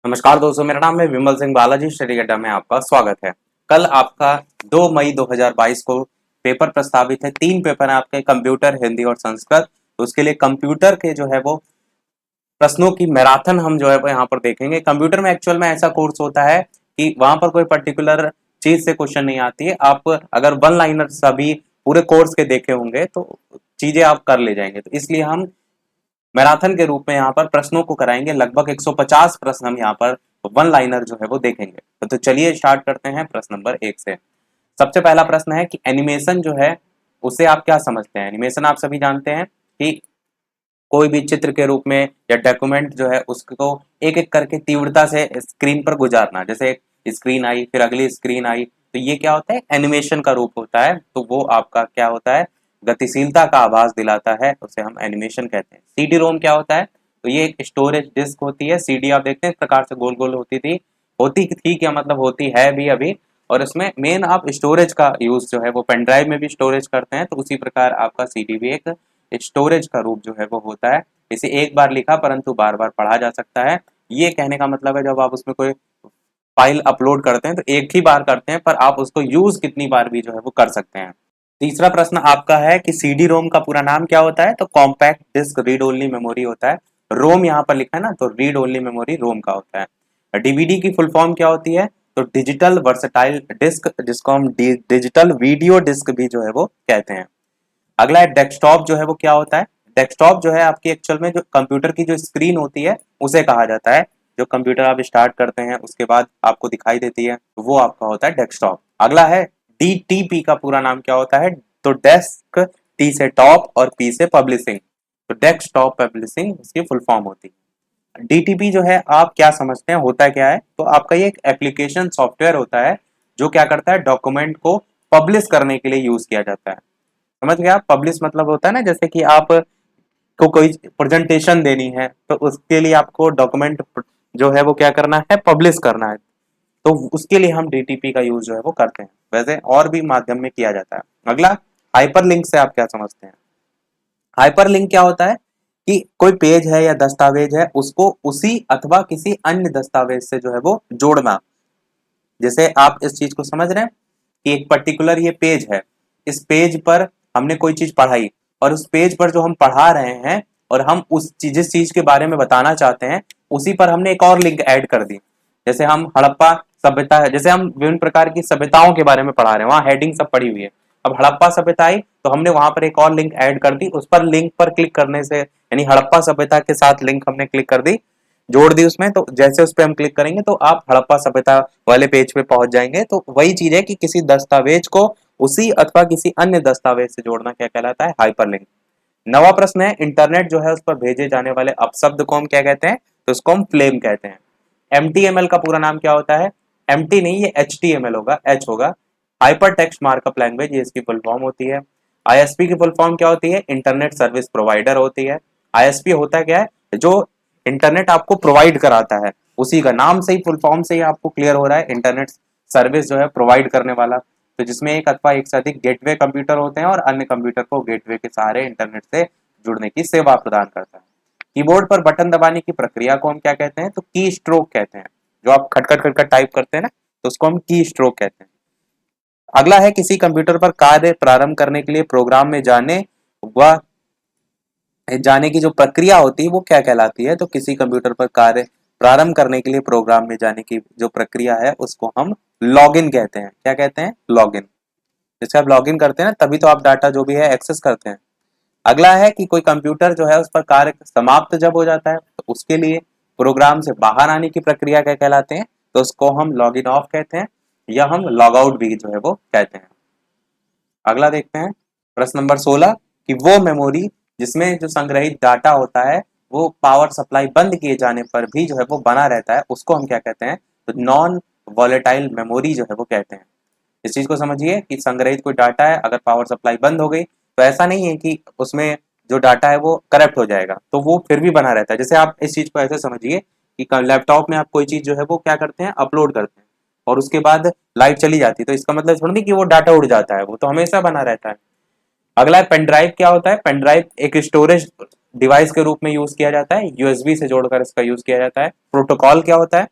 नमस्कार दोस्तों, मेरा नाम है विमल सिंह बालाजी। स्टडी अड्डा में आपका स्वागत है। कल आपका 2 मई 2022 को पेपर प्रस्तावित है। 3 पेपर हैं आपके, कंप्यूटर, हिंदी और संस्कृत। तो उसके लिए कंप्यूटर के जो है वो प्रश्नों की मैराथन हम जो है वो यहाँ पर देखेंगे। कंप्यूटर में एक्चुअल में ऐसा कोर्स होता है कि वहां पर कोई पर्टिकुलर चीज से क्वेश्चन नहीं आती है। आप अगर वन लाइनर सभी पूरे कोर्स के देखे होंगे तो चीजें आप कर ले जाएंगे। तो इसलिए हम मैराथन के रूप में यहाँ पर प्रश्नों को कराएंगे। लगभग 150 प्रश्न हम यहाँ पर वन लाइनर जो है वो देखेंगे। तो चलिए स्टार्ट करते हैं प्रश्न नंबर 1 से। सबसे पहला प्रश्न है कि एनिमेशन जो है उसे आप क्या समझते हैं। एनिमेशन आप सभी जानते हैं कि कोई भी चित्र के रूप में या डॉक्यूमेंट जो है उसको एक एक करके तीव्रता से स्क्रीन पर गुजारना। जैसे एक स्क्रीन आई, फिर अगली स्क्रीन आई, तो ये क्या होता है, एनिमेशन का रूप होता है। तो वो आपका क्या होता है, गतिशीलता का आभास दिलाता है, उसे हम एनिमेशन कहते हैं। सीडी रोम क्या होता है, तो ये एक स्टोरेज डिस्क होती है। सीडी आप देखते हैं इस प्रकार से गोल गोल होती थी क्या, मतलब होती है भी अभी। और इसमें मेन आप स्टोरेज का यूज जो है वो पेन ड्राइव में भी स्टोरेज करते हैं। तो उसी प्रकार आपका सीडी भी एक स्टोरेज का रूप जो है वो होता है। इसे एक बार लिखा परंतु बार बार पढ़ा जा सकता है। ये कहने का मतलब है जब आप उसमें कोई फाइल अपलोड करते हैं तो एक ही बार करते हैं, पर आप उसको यूज कितनी बार भी जो है वो कर सकते हैं। तीसरा प्रश्न आपका है कि सीडी रोम का पूरा नाम क्या होता है, तो compact disc read only memory होता है। रोम यहाँ पर लिखा है ना, तो रीड ओनली मेमोरी रोम का होता है। डीवीडी की फुल फॉर्म क्या होती है, तो डिजिटल वर्सेटाइल डिस्क, जिसको हम डिजिटल वीडियो डिस्क भी जो है वो कहते हैं। अगला है डेस्कटॉप जो है वो क्या होता है। डेस्कटॉप जो है आपकी एक्चुअल में जो कंप्यूटर की जो स्क्रीन होती है उसे कहा जाता है। जो कंप्यूटर आप स्टार्ट करते हैं उसके बाद आपको दिखाई देती है, तो वो आपका होता है डेस्कटॉप। अगला है डीटीपी का पूरा नाम क्या होता है, तो डेस्क, टी से टॉप और पी से पब्लिशिंग, तो डेस्कटॉप पब्लिशिंग इसकी फुल फॉर्म होती है। डीटीपी जो है आप क्या समझते हैं, होता क्या है, तो आपका ये एक एप्लीकेशन सॉफ्टवेयर होता है जो क्या करता है, डॉक्यूमेंट को पब्लिश करने के लिए यूज किया जाता है। समझ गया, पब्लिश मतलब होता है ना, जैसे कि आप को कोई प्रेजेंटेशन देनी है तो उसके लिए आपको डॉक्यूमेंट जो है वो क्या करना है, पब्लिश करना है। तो उसके लिए हम डीटीपी का यूज जो है वो करते हैं। वैसे और भी माध्यम में किया जाता है। अगला हाइपरलिंक से आप क्या समझते हैं। हाइपरलिंक क्या होता है कि कोई पेज है या दस्तावेज है उसको उसी अथवा किसी अन्य दस्तावेज से जो है वो जोड़ना। जैसे आप इस चीज को समझ रहे हैं कि एक पर्टिकुलर ये पेज है, इस पेज पर हमने कोई चीज पढ़ाई और उस पेज पर जो हम पढ़ा रहे हैं और हम जिस चीज के बारे में बताना चाहते हैं उसी पर हमने एक और लिंक ऐड कर दी। जैसे हम हड़प्पा सभ्यता है, जैसे हम विभिन्न प्रकार की सभ्यताओं के बारे में पढ़ा रहे हैं, वहां हेडिंग सब पड़ी हुई है। अब हड़प्पा सभ्यता आई तो हमने वहां पर एक और लिंक ऐड कर दी, उस पर लिंक पर क्लिक करने से, यानी हड़प्पा सभ्यता के साथ लिंक हमने क्लिक कर दी, जोड़ दी उसमें। तो जैसे उस पर हम क्लिक करेंगे तो आप हड़प्पा सभ्यता वाले पेज पे पहुंच जाएंगे। तो वही चीज है कि किसी दस्तावेज को उसी अथवा किसी अन्य दस्तावेज से जोड़ना क्या कहलाता है, हाइपरलिंक। नवा प्रश्न है, इंटरनेट जो है उस पर भेजे जाने वाले अपशब्द को हम क्या कहते हैं, तो उसको हम फ्लेम कहते हैं। एमटीएमएल का पूरा नाम क्या होता है, एमटी नहीं, ये एचटीएमएल होगा, एच होगा, हाइपर टेक्स्ट मार्कअप लैंग्वेज, ये इसकी फुल फॉर्म होती है। आईएसपी की फुल फॉर्म क्या होती है, इंटरनेट सर्विस प्रोवाइडर होती है। आईएसपी होता क्या है, जो इंटरनेट आपको प्रोवाइड कराता है, उसी का नाम से ही, फुल फॉर्म से ही आपको क्लियर हो रहा है, इंटरनेट सर्विस जो है प्रोवाइड करने वाला। तो जिसमें एक अथवा एक से अधिक गेटवे कंप्यूटर होते हैं और अन्य कंप्यूटर को गेटवे के सहारे इंटरनेट से जुड़ने की सेवा प्रदान करता है। कीबोर्ड पर बटन दबाने की प्रक्रिया को हम क्या कहते हैं, तो की स्ट्रोक कहते हैं। जो आप खटखट खटखट टाइप करते हैं ना, तो उसको हम की स्ट्रोक कहते हैं। अगला है, किसी कंप्यूटर पर कार्य प्रारंभ करने के लिए प्रोग्राम में जाने की जो प्रक्रिया होती है वो क्या कहलाती है, तो किसी कंप्यूटर पर कार्य प्रारंभ करने के लिए प्रोग्राम में जाने की जो प्रक्रिया है उसको हम लॉगिन कहते हैं। क्या कहते हैं, लॉगिन। जैसे आप लॉगिन करते हैं ना, तभी तो आप डाटा जो भी है एक्सेस करते हैं। अगला है कि कोई कंप्यूटर जो है उस पर कार्य समाप्त जब हो जाता है तो उसके लिए प्रोग्राम से बाहर आने की प्रक्रिया क्या कहलाते हैं, तो उसको हम लॉग इन ऑफ कहते हैं, या हम लॉग आउट भी जो है वो कहते हैं। अगला देखते हैं प्रश्न नंबर 16 कि वो मेमोरी जिसमें जो संग्रहित डाटा होता है वो पावर सप्लाई बंद किए जाने पर भी जो है वो बना रहता है, उसको हम क्या कहते हैं, तो नॉन वॉलेटाइल मेमोरी जो है वो कहते हैं। इस चीज को समझिए कि संग्रहित कोई डाटा है, अगर पावर सप्लाई बंद हो गई तो ऐसा नहीं है कि उसमें जो डाटा है वो करप्ट हो जाएगा, तो वो फिर भी बना रहता है। जैसे आप इस चीज को ऐसे समझिए कि लैपटॉप में आप कोई चीज जो है वो क्या करते हैं, अपलोड करते हैं, और उसके बाद लाइट चली जाती है, तो इसका मतलब थोड़ा नहीं कि वो डाटा उड़ जाता है, वो तो हमेशा बना रहता है। अगला है पेन ड्राइव क्या होता है। पेन ड्राइव एक स्टोरेज डिवाइस के रूप में यूज किया जाता है, यूएसबी से जोड़कर इसका यूज किया जाता है। प्रोटोकॉल क्या होता है,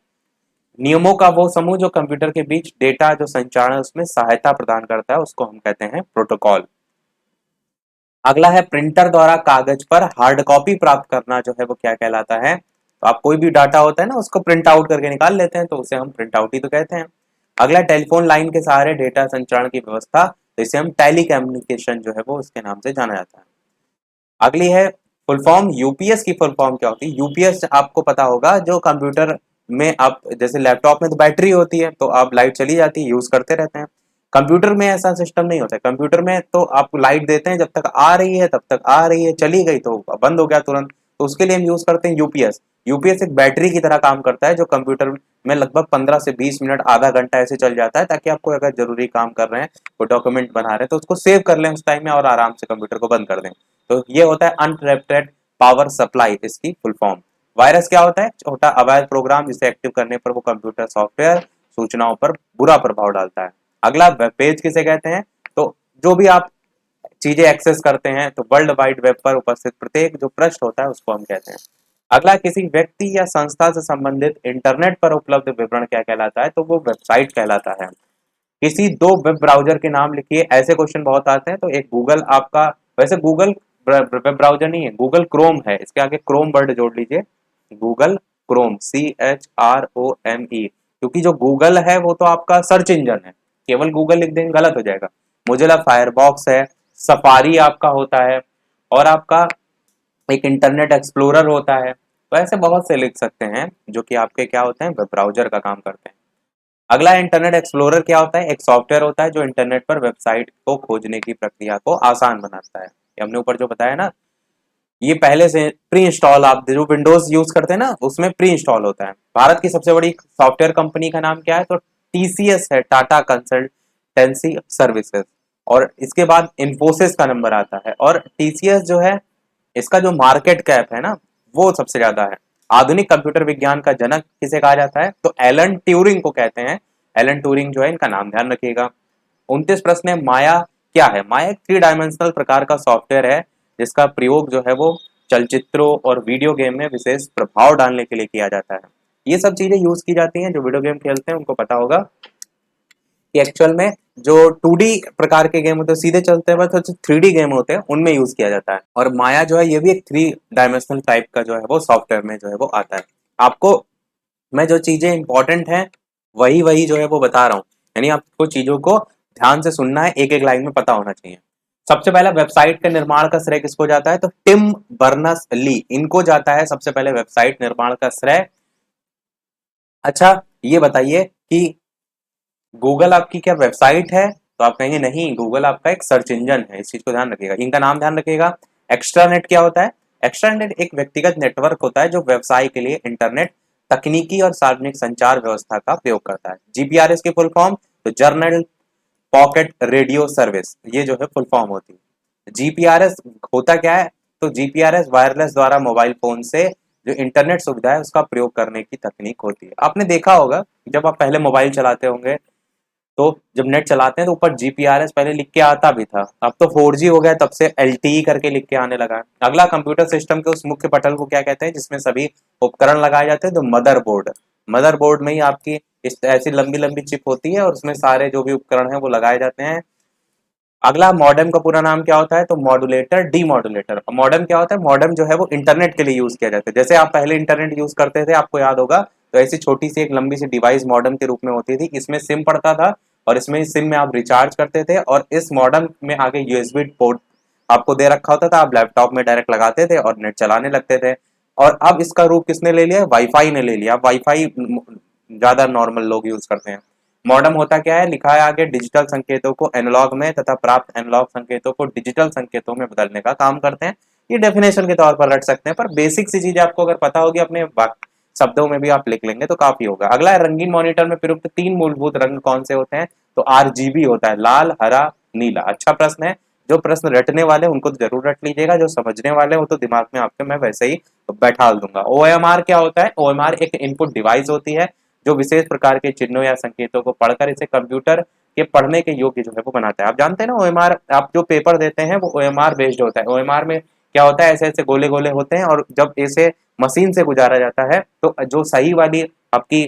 नियमों का वो समूह जो कंप्यूटर के बीच डेटा जो संचार है उसमें सहायता प्रदान करता है, उसको हम कहते हैं प्रोटोकॉल। अगला है प्रिंटर द्वारा कागज पर हार्ड कॉपी प्राप्त करना जो है वो क्या कहलाता है। तो आप कोई भी डाटा होता है ना उसको प्रिंट आउट करके निकाल लेते हैं तो उसे हम प्रिंट आउट ही तो कहते हैं। अगला टेलीफोन लाइन के सहारे डेटा संचारण की व्यवस्था, तो इसे हम टेली कम्युनिकेशन जो है वो उसके नाम से जाना जाता है। अगली है फुल फॉर्म। यूपीएस की फुल फॉर्म क्या होती है? यूपीएस आपको पता होगा, जो कंप्यूटर में आप जैसे लैपटॉप में तो बैटरी होती है तो आप लाइट चली जाती है, यूज करते रहते हैं। कंप्यूटर में ऐसा सिस्टम नहीं होता है। कंप्यूटर में तो आप लाइट देते हैं, जब तक आ रही है तब तक आ रही है, चली गई तो बंद हो गया तुरंत। तो उसके लिए हम यूज करते हैं यूपीएस। यूपीएस एक बैटरी की तरह काम करता है जो कंप्यूटर में लगभग 15 से 20 मिनट आधा घंटा ऐसे चल जाता है, ताकि आपको अगर जरूरी काम कर रहे हैं, कोई डॉक्यूमेंट बना रहे हैं तो उसको सेव कर लें उस टाइम में और आराम से कंप्यूटर को बंद कर दें। तो ये होता है अनट्रप्टेड पावर सप्लाई, इसकी फुल फॉर्म। वायरस क्या होता है? छोटा अवैध प्रोग्राम जिसे एक्टिव करने पर वो कंप्यूटर सॉफ्टवेयर सूचनाओं पर बुरा प्रभाव डालता है। अगला वेब पेज किसे कहते हैं? तो जो भी आप चीजें एक्सेस करते हैं तो वर्ल्ड वाइड वेब पर उपस्थित प्रत्येक जो पृष्ठ होता है उसको हम कहते हैं। अगला किसी व्यक्ति या संस्था से संबंधित इंटरनेट पर उपलब्ध विवरण क्या कहलाता है? तो वो वेबसाइट कहलाता है। किसी दो वेब ब्राउजर के नाम लिखिए, ऐसे क्वेश्चन बहुत आते हैं। तो एक गूगल आपका, वैसे गूगल वेब ब्राउजर नहीं है, गूगल क्रोम है, इसके आगे क्रोम वर्ड जोड़ लीजिए, गूगल क्रोम, CHROME। क्योंकि जो गूगल है वो तो आपका सर्च इंजन है, केवल गूगल लिख देंगे गलत हो जाएगा। मोजिला फायरबॉक्स है, सफारी आपका होता है, और आपका एक इंटरनेट एक्सप्लोरर होता है। तो ऐसे बहुत से लिख सकते हैं जो कि आपके क्या होते हैं, वेब ब्राउजर का काम करते हैं। अगला इंटरनेट एक्सप्लोरर क्या होता है? एक सॉफ्टवेयर होता है जो इंटरनेट पर वेबसाइट को खोजने की प्रक्रिया को आसान बनाता है। ये हमने ऊपर जो बताया ना, ये पहले से प्री इंस्टॉल, आप जो विंडोज यूज करते हैं ना उसमें प्री इंस्टॉल होता है। भारत की सबसे बड़ी सॉफ्टवेयर कंपनी का नाम क्या है? तो टीसीएस है, टाटा कंसल्टेंसी सर्विसेज। और इसके बाद इन्फोसिस का नंबर आता है। और टीसीएस जो है, इसका जो मार्केट कैप है ना वो सबसे ज्यादा है। आधुनिक कंप्यूटर विज्ञान का जनक किसे कहा जाता है? तो एलन ट्यूरिंग को कहते हैं। एलन ट्यूरिंग जो है, इनका नाम ध्यान रखिएगा। 29 प्रश्न है, माया क्या है? माया एक 3 डायमेंशनल प्रकार का सॉफ्टवेयर है जिसका प्रयोग जो है वो चलचित्रों और वीडियो गेम में विशेष प्रभाव डालने के लिए किया जाता है। ये सब चीजें यूज की जाती हैं, जो वीडियो गेम खेलते हैं उनको पता होगा कि एक्चुअल में जो 2D प्रकार के गेम होते हैं सीधे चलते हैं, बस 3D गेम होते हैं उनमें यूज किया जाता है। और माया जो है ये भी एक 3 डायमेंशनल टाइप का जो है वो सॉफ्टवेयर में जो है वो आता है। आपको मैं जो चीजें इंपॉर्टेंट हैं वही वही जो है वो बता रहा हूँ, यानी आपको चीजों को ध्यान से सुनना है, एक एक लाइन में पता होना चाहिए। सबसे पहला वेबसाइट के निर्माण का श्रेय किसको जाता है? तो टिम बर्नर्स ली, इनको जाता है सबसे पहले वेबसाइट निर्माण का श्रेय। अच्छा, ये बताइए कि गूगल आपकी क्या वेबसाइट है? तो आप कहेंगे नहीं, गूगल आपका एक सर्च इंजन है, इस चीज को ध्यान रखिएगा। इनका नाम ध्यान रखिएगा। एक्स्ट्रानेट क्या होता है? एक्स्ट्रानेट एक व्यक्तिगत नेटवर्क होता है जो व्यवसाय के लिए इंटरनेट तकनीकी और सार्वजनिक संचार व्यवस्था का प्रयोग करता है। जीपीआरएस की फुल फॉर्म? तो जर्नल पॉकेट रेडियो सर्विस, ये जो है फुल फॉर्म होती है। जीपीआरएस होता क्या है? तो जीपीआरएस वायरलेस द्वारा मोबाइल फोन से जो इंटरनेट सुविधा है उसका प्रयोग करने की तकनीक होती है। आपने देखा होगा जब आप पहले मोबाइल चलाते होंगे तो जब नेट चलाते हैं तो ऊपर जीपीआरएस पहले लिख के आता भी था, अब तो 4G हो गया तब से एलटीई करके लिख के आने लगा है। अगला कंप्यूटर सिस्टम के उस मुख्य पटल को क्या कहते हैं जिसमें सभी उपकरण लगाए जाते हैं? तो मदरबोर्ड। मदरबोर्ड में ही आपकी इस ऐसी लंबी लंबी चिप होती है और उसमें सारे जो भी उपकरण हैं वो लगाए जाते हैं। अगला मॉडेम का पूरा नाम क्या होता है? तो मॉड्यूलेटर डीमॉड्यूलेटर। मॉडेम क्या होता है? मॉडेम जो है वो इंटरनेट के लिए यूज किया जाता है। जैसे आप पहले इंटरनेट यूज करते थे, आपको याद होगा, तो ऐसी छोटी सी एक लंबी सी डिवाइस मॉडेम के रूप में होती थी। इसमें सिम पड़ता था और इसमें सिम में आप रिचार्ज करते थे और इस मॉडेम में आगे यूएसबी पोर्ट आपको दे रखा होता था, आप लैपटॉप में डायरेक्ट लगाते थे और नेट चलाने लगते थे। और अब इसका रूप किसने ले लिया? वाईफाई ने ले लिया। वाईफाई ज्यादा नॉर्मल लोग यूज करते हैं। मॉडेम होता क्या है? लिखा है आगे, डिजिटल संकेतों को एनालॉग में तथा प्राप्त एनालॉग संकेतों को डिजिटल संकेतों में बदलने का काम करते हैं। ये डेफिनेशन के तौर पर रट सकते हैं, पर बेसिक सी चीजें आपको अगर पता होगी अपने शब्दों में भी आप लिख लेंगे तो काफी होगा। अगला है, रंगीन मॉनिटर में प्रयुक्त 3 मूलभूत रंग कौन से होते हैं? तो आरजीबी होता है, लाल, हरा, नीला। अच्छा प्रश्न है। जो प्रश्न रटने वाले उनको तो जरूर रट लीजिएगा, जो समझने वाले वो तो दिमाग में आपके मैं वैसे ही बैठा दूंगा। ओएमआर क्या होता है? ओएमआर एक इनपुट डिवाइस होती है जो विशेष प्रकार के चिन्हों या संकेतों को पढ़कर इसे कंप्यूटर के पढ़ने के योग्य जो है वो बनाता है। आप जानते हैं ना ओएमआर, आप जो पेपर देते हैं वो ओएमआर बेस्ड होता है। ओएमआर में क्या होता है? ऐसे ऐसे गोले गोले होते हैं और जब इसे मशीन से गुजारा जाता है तो जो सही वाली आपकी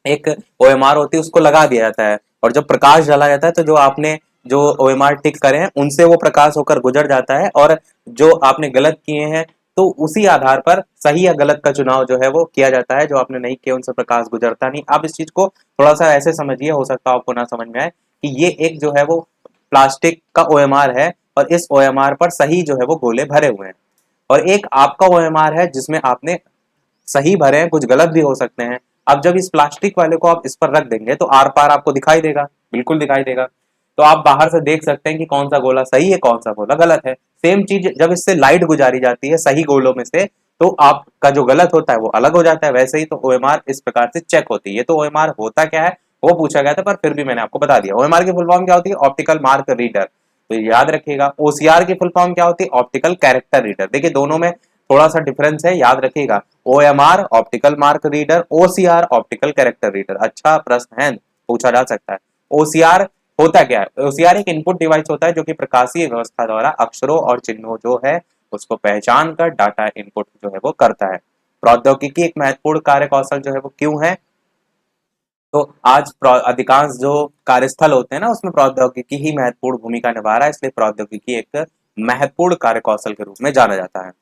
एक OMR होती है उसको लगा दिया जाता है, और जब प्रकाश डाला जाता है तो जो आपने जो OMR टिक करे हैं उनसे वो प्रकाश होकर गुजर जाता है, और जो आपने गलत किए हैं तो उसी आधार पर सही या गलत का चुनाव जो है वो किया जाता है। जो आपने नहीं किए उनसे प्रकाश गुजरता नहीं। आप इस चीज को थोड़ा सा ऐसे समझिए, हो सकता है आपको ना समझ में आए, कि ये एक जो है वो प्लास्टिक का OMR है, और इस OMR पर सही जो है वो गोले भरे हुए हैं, और एक आपका OMR है जिसमें आपने सही भरे हैं, कुछ गलत भी हो सकते हैं। अब जब इस प्लास्टिक वाले को आप इस पर रख देंगे तो आर पार आपको दिखाई देगा, बिल्कुल दिखाई देगा। तो आप बाहर से देख सकते हैं कि कौन सा गोला सही है, कौन सा गोला गलत है। सेम चीज जब इससे लाइट गुजारी जाती है सही गोलों में से, तो आपका जो गलत होता है वो अलग हो जाता है। वैसे ही तो OMR इस प्रकार से चेक होती है। ये तो OMR होता क्या है वो पूछा गया था, पर फिर भी मैंने आपको बता दिया। OMR की फुल फॉर्म क्या होती है? Optical mark reader. तो याद रखिएगा। OCR की फुल फॉर्म क्या होती है? Optical character reader. देखिए दोनों में थोड़ा सा डिफरेंस है, याद रखिएगा। OMR optical mark reader, OCR optical character reader. अच्छा प्रश्न है, पूछा जा सकता है। OCR होता क्या है? OCR एक इनपुट डिवाइस होता है जो कि प्रकाशीय व्यवस्था द्वारा अक्षरों और चिन्हों जो है उसको पहचान कर डाटा इनपुट जो है वो करता है। प्रौद्योगिकी एक महत्वपूर्ण कार्य कौशल जो है वो क्यों है? तो आज अधिकांश जो कार्यस्थल होते हैं ना उसमें प्रौद्योगिकी ही महत्वपूर्ण भूमिका निभा रहा है, इसलिए प्रौद्योगिकी एक महत्वपूर्ण कार्य कौशल के रूप में जाना जाता है।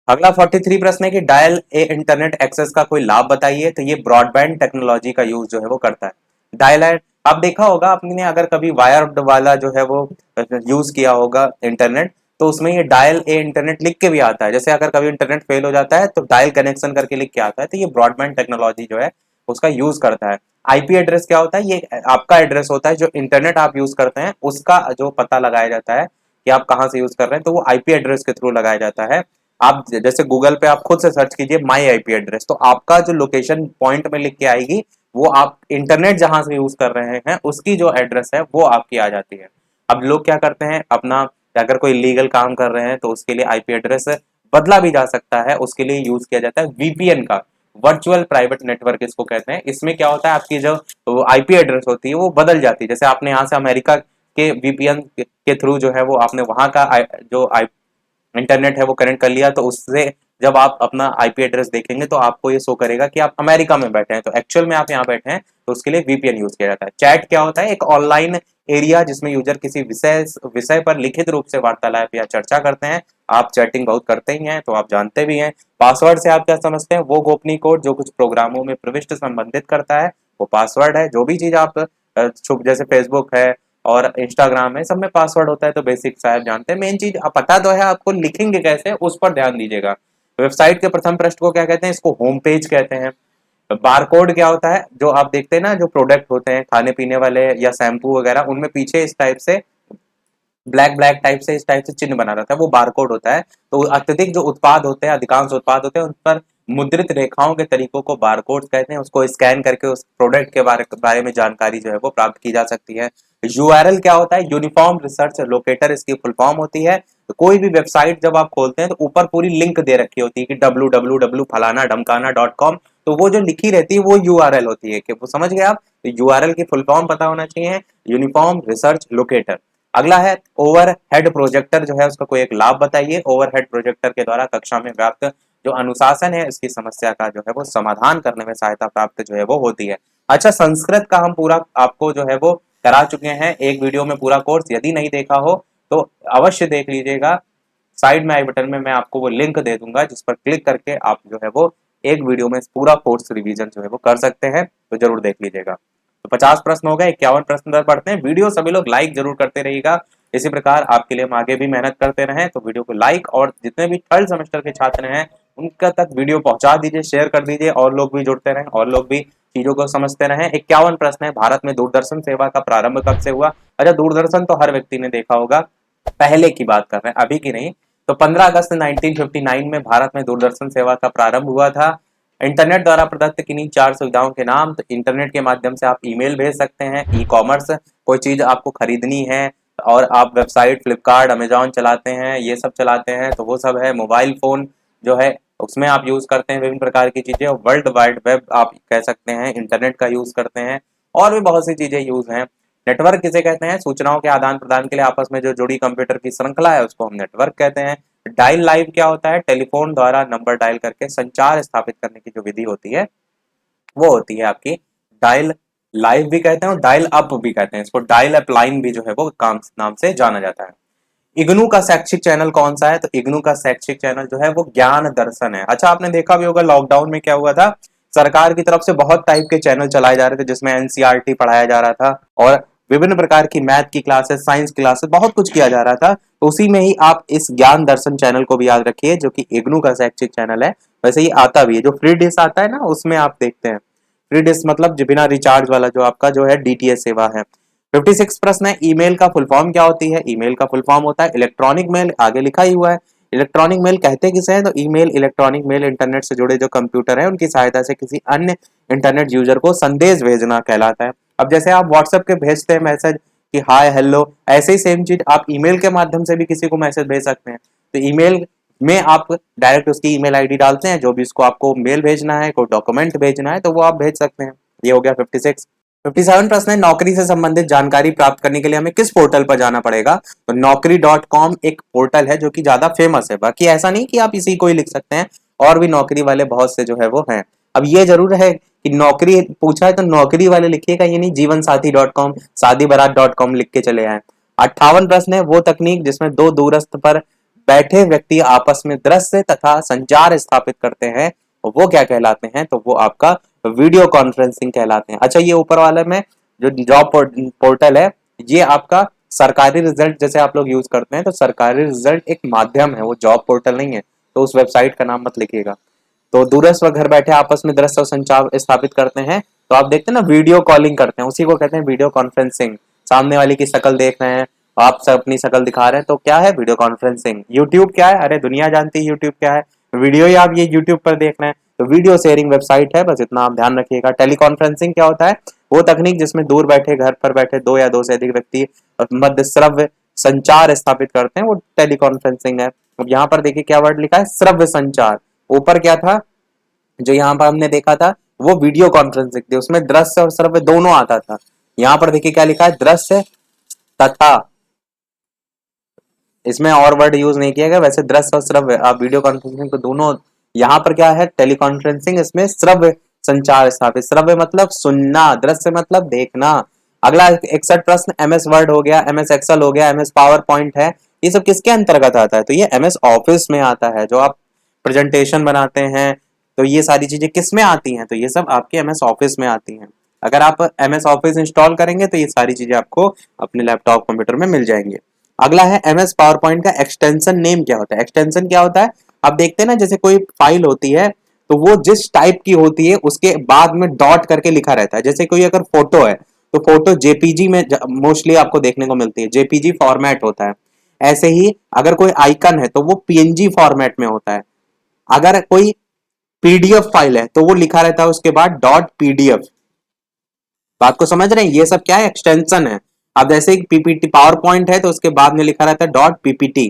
अगला 43 प्रश्न है कि डायल ए इंटरनेट एक्सेस का कोई लाभ बताइए। तो ये ब्रॉडबैंड टेक्नोलॉजी का यूज जो है वो करता है। डायल है, आप देखा होगा आपने अगर कभी वायर्ड वाला जो है वो यूज किया होगा इंटरनेट, तो उसमें ये डायल ए इंटरनेट लिख के भी आता है। जैसे अगर कभी इंटरनेट फेल हो जाता है तो डायल कनेक्शन करके लिख के आता है। तो ये ब्रॉडबैंड टेक्नोलॉजी जो है उसका यूज करता है। IP एड्रेस क्या होता है? ये आपका एड्रेस होता है, जो इंटरनेट आप यूज करते हैं उसका जो पता लगाया जाता है कि आप कहाँ से यूज कर रहे हैं, तो वो IP एड्रेस के थ्रू लगाया जाता है। आप जैसे गूगल पे आप खुद से सर्च कीजिए माई IP एड्रेस, तो आपका जो लोकेशन पॉइंट में लिख के आएगी वो आप इंटरनेट जहां से यूज कर रहे हैं उसकी जो एड्रेस है वो आपकी आ जाती है। अब लोग क्या करते हैं, अपना अगर कोई लीगल काम कर रहे हैं तो उसके लिए IP एड्रेस बदला भी जा सकता है, उसके लिए यूज किया जाता है VPN का, वर्चुअल प्राइवेट नेटवर्क इसको कहते हैं। इसमें क्या होता है, आपकी जो IP एड्रेस होती है वो बदल जाती है। जैसे आपने यहाँ से अमेरिका के VPN के थ्रू जो है वो आपने वहां का जो इंटरनेट है वो कनेक्ट कर लिया, तो उससे जब आप अपना IP एड्रेस देखेंगे तो आपको ये शो करेगा कि आप अमेरिका में बैठे हैं, तो एक्चुअल में आप यहाँ बैठे हैं, तो उसके लिए VPN यूज किया जाता है। चैट क्या होता है? एक ऑनलाइन एरिया जिसमें यूजर किसी विषय पर लिखित रूप से वार्तालाप या चर्चा करते हैं। आप चैटिंग बहुत करते ही हैं तो आप जानते भी हैं। पासवर्ड से आप क्या समझते हैं? वो गोपनीय कोड जो कुछ प्रोग्रामों में प्रविष्ट संबंधित करता है वो पासवर्ड है। जो भी चीज आप जैसे फेसबुक है और इंस्टाग्राम है, सब में पासवर्ड होता है, तो बेसिक शायद जानते हैं। मेन चीज पता तो है, आपको लिखेंगे कैसे उस पर ध्यान दीजिएगा। वेबसाइट के प्रथम पृष्ठ को क्या कहते हैं? इसको होम पेज कहते हैं। बारकोड क्या होता है? जो आप देखते हैं ना, जो प्रोडक्ट होते हैं खाने पीने वाले या शैम्पू वगैरह, उनमें पीछे इस टाइप से ब्लैक ब्लैक टाइप से इस टाइप से चिन्ह बना रहता है, वो बारकोड होता है। तो अत्यधिक जो उत्पाद होते हैं, अधिकांश उत्पाद होते हैं, उन पर मुद्रित रेखाओं के तरीकों को बारकोड कहते हैं। उसको स्कैन करके उस प्रोडक्ट के बारे में जानकारी जो है वो प्राप्त की जा सकती है। URL क्या होता है? यूनिफॉर्म रिसर्च लोकेटर इसकी फुल फॉर्म होती है। तो कोई भी वेबसाइट जब आप खोलते हैं तो ऊपर पूरी लिंक दे रखी होती है कि www फलाना ढमकाना .com, तो वो जो लिखी रहती है वो URL होती है। कि वो समझ गए आप? तो URL की फुल फॉर्म पता होना चाहिए, यूनिफॉर्म रिसर्च लोकेटर। अगला है ओवरहेड प्रोजेक्टर जो है उसका कोई एक लाभ बताइए। ओवरहेड प्रोजेक्टर के द्वारा कक्षा में व्याप्त जो अनुशासन है इसकी समस्या का जो है वो समाधान करने में सहायता प्राप्त जो है वो होती है। अच्छा, संस्कृत का हम पूरा आपको जो है वो करा चुके हैं एक वीडियो में पूरा कोर्स। यदि नहीं देखा हो तो अवश्य देख लीजिएगा। साइड में आई बटन में मैं आपको वो लिंक दे दूंगा जिस पर क्लिक करके आप जो है वो एक वीडियो में पूरा कोर्स रिवीजन जो है वो कर सकते हैं, तो जरूर देख लीजिएगा। तो 50 प्रश्न हो गए, 51 प्रश्न पर पढ़ते हैं। वीडियो सभी लोग लाइक जरूर करते रहिएगा। इसी प्रकार आपके लिए हम आगे भी मेहनत करते रहें, तो वीडियो को लाइक, और जितने भी थर्ड सेमेस्टर के छात्र हैं उनका तक वीडियो पहुंचा दीजिए, शेयर कर दीजिए, और लोग भी जुड़ते रहें और लोग भी चीजों को समझते रहें। 51 प्रश्न है। भारत में दूरदर्शन सेवा का प्रारंभ कब से हुआ? अच्छा, दूरदर्शन तो हर व्यक्ति ने देखा होगा, पहले की बात कर रहे हैं, अभी की नहीं। तो 15 अगस्त 1959 में भारत में दूरदर्शन सेवा का प्रारंभ हुआ था। इंटरनेट द्वारा प्रदत्त किन्हीं 4 सुविधाओं के नाम। तो इंटरनेट के माध्यम से आप ईमेल भेज सकते हैं, ई कॉमर्स, कोई चीज आपको खरीदनी है और आप वेबसाइट फ्लिपकार्ट अमेजॉन चलाते हैं, ये सब चलाते हैं, तो वो सब है। मोबाइल फोन जो है उसमें आप यूज करते हैं विभिन्न प्रकार की चीजें। वर्ल्ड वाइड वेब आप कह सकते हैं, इंटरनेट का यूज करते हैं, और भी बहुत सी चीजें यूज हैं। नेटवर्क किसे कहते हैं? सूचनाओं के आदान प्रदान के लिए आपस में जो जुड़ी कंप्यूटर की श्रृंखला है उसको हम नेटवर्क कहते हैं। डायल लाइव क्या होता है? टेलीफोन द्वारा नंबर डायल करके संचार स्थापित करने की जो विधि होती है वो होती है आपकी डायल लाइव भी कहते हैं और डायल अप भी कहते हैं, इसको डायल अप लाइन भी जो है वो काम नाम से जाना जाता है। इग्नू का शैक्षिक चैनल कौन सा है? तो इग्नू का शैक्षिक चैनल जो है वो ज्ञान दर्शन है। अच्छा, आपने देखा भी होगा लॉकडाउन में क्या हुआ था, सरकार की तरफ से बहुत टाइप के चैनल चलाए जा रहे थे जिसमें एनसीईआरटी पढ़ाया जा रहा था और विभिन्न प्रकार की मैथ की क्लासेस, साइंस क्लासेस, बहुत कुछ किया जा रहा था। तो उसी में ही आप इस ज्ञान दर्शन चैनल को भी याद रखिए, जो कि इग्नू का शैक्षिक चैनल है। वैसे ही आता भी है, जो फ्री डिश आता है ना उसमें आप देखते हैं। फ्री डिश मतलब जो बिना रिचार्ज वाला जो आपका जो है डीटीएच सेवा है। 56 प्रश्न है, ईमेल का फुल फॉर्म क्या होती है? ईमेल का फुल फॉर्म होता है इलेक्ट्रॉनिक मेल, आगे लिखा ही हुआ है। इलेक्ट्रॉनिक मेल कहते किसे हैं? तो ईमेल, इलेक्ट्रॉनिक मेल इंटरनेट से जुड़े जो कंप्यूटर है उनकी सहायता से किसी अन्य इंटरनेट यूजर को संदेश भेजना कहलाता है। अब जैसे आप व्हाट्सएप के भेजते हैं मैसेज कि हाय हेलो, ऐसे ही सेम चीज आप ईमेल के माध्यम से भी किसी को मैसेज भेज सकते हैं। तो ईमेल में आप डायरेक्ट उसकी ईमेल आईडी डालते हैं, जो भी उसको आपको मेल भेजना है, कोई डॉक्यूमेंट भेजना है, तो वो आप भेज सकते हैं। ये हो गया 56। 57 प्रश्न है, नौकरी से संबंधित जानकारी प्राप्त करने के लिए हमें किस पोर्टल पर जाना पड़ेगा? तो नौकरी.com एक पोर्टल है जो कि ज्यादा फेमस है। बाकी ऐसा नहीं कि आप इसी को ही लिख सकते हैं, और भी नौकरी वाले बहुत से जो है वो हैं। अब ये जरूर है कि नौकरी पूछा है तो नौकरी वाले लिखिएगा, ये नहीं जीवनसाथी.com, शादीबारात.com लिख के चले आए। 58 प्रश्न है, वो तकनीक जिसमें दो दूरस्थ पर बैठे व्यक्ति आपस में दृश्य तथा संचार स्थापित करते हैं, वो क्या कहलाते हैं? तो वो आपका वीडियो कॉन्फ्रेंसिंग कहलाते हैं। अच्छा, ये ऊपर वाले में जो जॉब पोर्टल है, ये आपका सरकारी रिजल्ट जैसे आप लोग यूज करते हैं, तो सरकारी रिजल्ट एक माध्यम है, वो जॉब पोर्टल नहीं है, तो उस वेबसाइट का नाम मत लिखिएगा। तो दूरस्थ व घर बैठे आपस में दृश्य और संचार स्थापित करते हैं, तो आप देखते हैं ना वीडियो कॉलिंग करते हैं, उसी को कहते हैं वीडियो कॉन्फ्रेंसिंग। सामने वाले की शक्ल देख रहे हैं, आप सब अपनी शक्ल दिखा रहे हैं, तो क्या है? Video conferencing. यूट्यूब क्या है? अरे दुनिया जानती है यूट्यूब क्या है, वीडियो ही आप ये यूट्यूब पर देख रहे हैं, तो वीडियो शेयरिंग वेबसाइट है, बस इतना आप ध्यान रखिएगा। टेलीकॉन्फ्रेंसिंग क्या होता है? वो तकनीक जिसमें दूर बैठे, घर पर बैठे दो या दो से अधिक व्यक्ति मध्य श्रव्य संचार स्थापित करते हैं, वो टेलीकॉन्फ्रेंसिंग है। अब यहाँ पर देखिए क्या वर्ड लिखा है, श्रव्य संचार। ऊपर क्या था जो यहाँ पर हमने देखा था, वो वीडियो कॉन्फ्रेंसिंग थी, उसमें दृश्य और श्रव्य दोनों आता था। यहाँ पर देखिए क्या लिखा है, दृश्य तथा, इसमें और वर्ड यूज नहीं किया गया। वैसे दृश्य और श्रव्य, आप वीडियो कॉन्फ्रेंसिंग तो दोनों, यहाँ पर क्या है टेलीकॉन्फ्रेंसिंग, इसमें श्रव्य संचार स्थापित। श्रव्य मतलब सुनना, दृश्य मतलब देखना। अगला 61 प्रश्न, एमएस वर्ड हो गया, एमएस एक्सेल हो गया, एमएस पावर पॉइंट है, ये सब किसके अंतर्गत आता है? तो ये एमएस ऑफिस में आता है। जो आप प्रेजेंटेशन बनाते हैं, तो ये सारी चीजें किस में आती हैं? तो ये सब आपके एमएस ऑफिस में आती हैं। अगर आप एमएस ऑफिस इंस्टॉल करेंगे तो ये सारी चीजें आपको अपने लैपटॉप कंप्यूटर में मिल जाएंगे। अगला है एमएस पावर पॉइंट का एक्सटेंशन नेम क्या होता है? एक्सटेंशन क्या होता है? आप देखते हैं ना, जैसे कोई फाइल होती है तो वो जिस टाइप की होती है उसके बाद में डॉट करके लिखा रहता है। जैसे कोई अगर फोटो है तो फोटो जेपीजी में मोस्टली आपको देखने को मिलती है, जेपीजी फॉर्मेट होता है। ऐसे ही अगर कोई आइकन है तो वो पीएनजी फॉर्मेट में होता है। अगर कोई पीडीएफ फाइल है तो वो लिखा रहता है उसके बाद डॉट पीडीएफ। बात को समझ रहे हैं? ये सब क्या है? एक्सटेंशन है। अब जैसे एक पीपीटी पावर पॉइंट है तो उसके बाद में लिखा रहता है डॉट पीपीटी,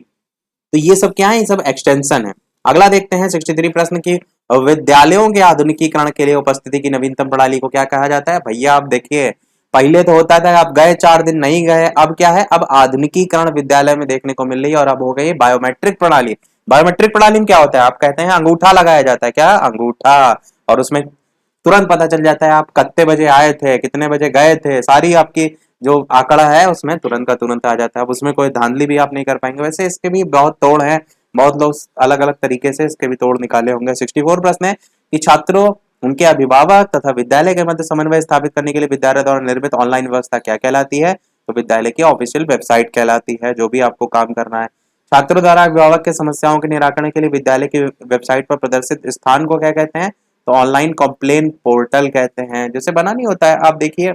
तो ये सब क्या है? ये सब एक्सटेंशन है। अगला देखते हैं 63 प्रश्न की, विद्यालयों के आधुनिकीकरण के लिए उपस्थिति की नवीनतम प्रणाली को क्या कहा जाता है? भैया आप देखिए, पहले तो होता था आप गए 4 दिन नहीं गए, अब क्या है? अब आधुनिकीकरण विद्यालय में देखने को मिल रही है, और अब हो गई बायोमेट्रिक प्रणाली। बायोमेट्रिक प्रणाली में क्या होता है? आप कहते हैं अंगूठा लगाया जाता है, क्या अंगूठा, और उसमें तुरंत पता चल जाता है आप कितने बजे आए थे, कितने बजे गए थे, सारी आपकी जो आंकड़ा है उसमें तुरंत का तुरंत आ जाता है। अब उसमें कोई धांधली भी आप नहीं कर पाएंगे। वैसे इसके भी बहुत तोड़ है, बहुत लोग अलग अलग तरीके से इसके भी तोड़ निकाले होंगे। 64 प्रश्न है कि छात्रों, उनके अभिभावक तथा विद्यालय के मध्य समन्वय स्थापित करने के लिए विद्यालय द्वारा निर्मित ऑनलाइन व्यवस्था क्या कहलाती है? तो विद्यालय की ऑफिशियल वेबसाइट कहलाती है, जो भी आपको काम करना है। छात्रों द्वारा अभिभावक के समस्याओं के निराकरण के लिए विद्यालय की वेबसाइट पर प्रदर्शित स्थान को क्या कहते हैं? तो ऑनलाइन कंप्लेन पोर्टल कहते हैं। जैसे बना नहीं होता है, आप देखिए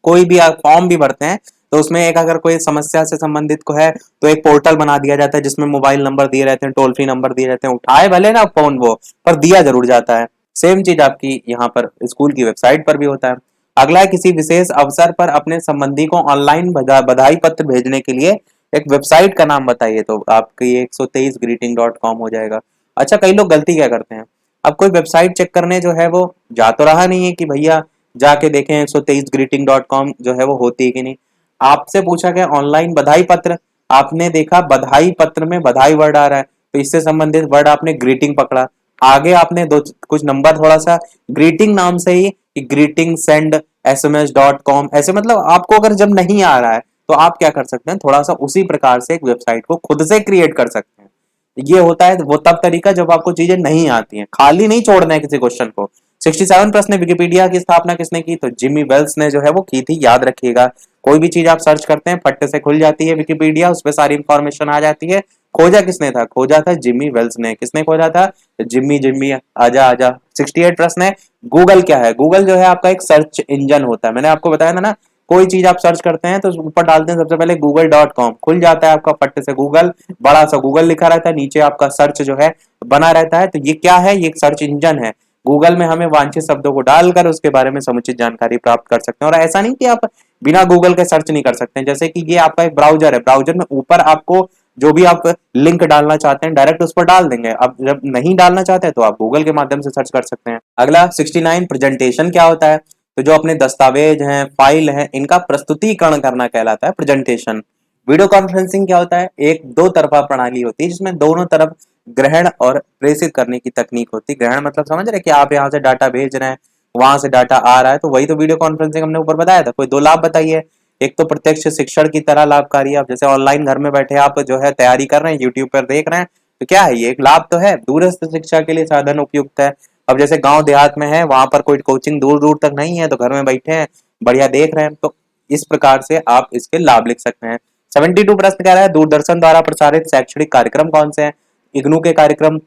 कोई भी आप फॉर्म भी भरते हैं तो उसमें एक अगर कोई समस्या से संबंधित को है तो एक पोर्टल बना दिया जाता है जिसमें मोबाइल नंबर दिए रहते हैं, टोल फ्री नंबर दिए रहते हैं, उठाए भले ना फोन वो, पर दिया जरूर जाता है। सेम चीज आपकी यहाँ पर स्कूल की वेबसाइट पर भी होता है। अगला है, किसी विशेष अवसर पर अपने संबंधी को ऑनलाइन बधाई पत्र भेजने के लिए एक वेबसाइट का नाम बताइए। तो आपकी 123greeting.com हो जाएगा। अच्छा, कई लोग गलती क्या करते हैं, अब कोई वेबसाइट चेक करने जो है वो जा तो रहा नहीं है कि भैया जाके देखें 123greeting.com जो है वो होती है कि नहीं। आपसे पूछा गया ऑनलाइन बधाई पत्र, आपने देखा बधाई पत्र में बधाई वर्ड आ रहा है, तो इससे संबंधित वर्ड आपने ग्रीटिंग पकड़ा, आगे आपने दो कुछ नंबर थोड़ा सा ग्रीटिंग नाम से ही ग्रीटिंग सेंड sms.com ऐसे, मतलब आपको अगर जब नहीं आ रहा है तो आप क्या कर सकते हैं, थोड़ा सा उसी प्रकार से एक वेबसाइट को खुद से क्रिएट कर सकते हैं। ये होता है वो तब तरीका जब आपको चीजें नहीं आती हैं, खाली नहीं छोड़ना है किसी क्वेश्चन को। 67 प्रश्न, विकिपीडिया की स्थापना किसने की, तो जिमी वेल्स ने जो है वो की थी, याद रखिएगा। कोई भी चीज आप सर्च करते हैं फट से खुल जाती है विकिपीडिया, उस पर सारी इंफॉर्मेशन आ जाती है। खोजा किसने था, खोजा था जिमी वेल्स ने। किसने खोजा था, जिम्मी जिम्मी आजा आजा। 68 प्रश्न है, गूगल क्या है, गूगल जो है आपका एक सर्च इंजन होता है। मैंने आपको बताया था ना, कोई चीज आप सर्च करते हैं तो ऊपर डालते हैं सबसे पहले google.com, खुल जाता है आपका पट्टे से गूगल, बड़ा सा गूगल लिखा रहता है, नीचे आपका सर्च जो है बना रहता है। तो ये क्या है, ये एक सर्च इंजन है। गूगल में हमें वांछित शब्दों को डालकर उसके बारे में समुचित जानकारी प्राप्त कर सकते हैं। और ऐसा नहीं कि आप बिना गूगल के सर्च नहीं कर सकते हैं, जैसे कि ये आपका एक ब्राउजर है, ब्राउजर में ऊपर आपको जो भी आप लिंक डालना चाहते हैं डायरेक्ट उस पर डाल देंगे। अब जब नहीं डालना चाहते हैं तो आप गूगल के माध्यम से सर्च कर सकते हैं। अगला 69, प्रेजेंटेशन क्या होता है, तो जो अपने दस्तावेज हैं, फाइल हैं, इनका प्रस्तुतिकरण करना कहलाता है प्रेजेंटेशन। वीडियो कॉन्फ्रेंसिंग क्या होता है, एक दो तरफा प्रणाली होती है जिसमें दोनों तरफ ग्रहण और प्रेषित करने की तकनीक होती है। ग्रहण मतलब समझ रहे हैं कि आप यहाँ से डाटा भेज रहे हैं, वहां से डाटा आ रहा है, तो वही तो वीडियो कॉन्फ्रेंसिंग हमने ऊपर बताया था। कोई दो लाभ बताइए। एक तो प्रत्यक्ष शिक्षण की तरह लाभकारी है, आप जैसे ऑनलाइन घर में बैठे आप जो है तैयारी कर रहे हैं, यूट्यूब पर देख रहे हैं, तो क्या है, ये एक लाभ तो है। दूरस्थ शिक्षा के लिए साधन उपयुक्त है। अब जैसे गांव देहात में है, वहां पर कोई कोचिंग दूर दूर तक नहीं है, तो घर में बैठे हैं, बढ़िया देख रहे हैं, तो इस प्रकार से आप इसके लाभ लिख सकते हैं। 72 प्रश्न कह रहा है, दूरदर्शन द्वारा प्रसारित शैक्षणिक कार्यक्रम कौन से हैं, इग्नू के कार्यक्रम,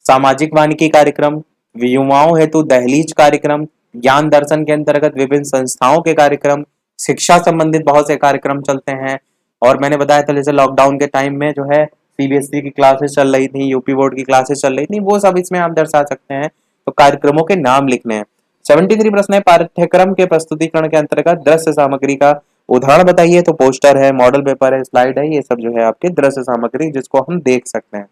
सामाजिक वानिकी कार्यक्रम, युवाओं हेतु दहलीज कार्यक्रम, ज्ञान दर्शन के अंतर्गत विभिन्न संस्थाओं के कार्यक्रम, शिक्षा संबंधित बहुत से कार्यक्रम चलते हैं। और मैंने बताया था जैसे लॉकडाउन के टाइम में जो है सीबीएसई की क्लासेस चल रही थी, यूपी बोर्ड की क्लासेस चल रही थी, वो सब इसमें आप दर्शा सकते हैं। तो कार्यक्रमों के नाम लिखने हैं। 73 प्रश्न है, पाठ्यक्रम के प्रस्तुतिकरण के अंतर्गत दृश्य सामग्री का उदाहरण बताइए, तो पोस्टर है, मॉडल पेपर है, स्लाइड है, ये सब जो है आपके दृश्य सामग्री जिसको हम देख सकते हैं।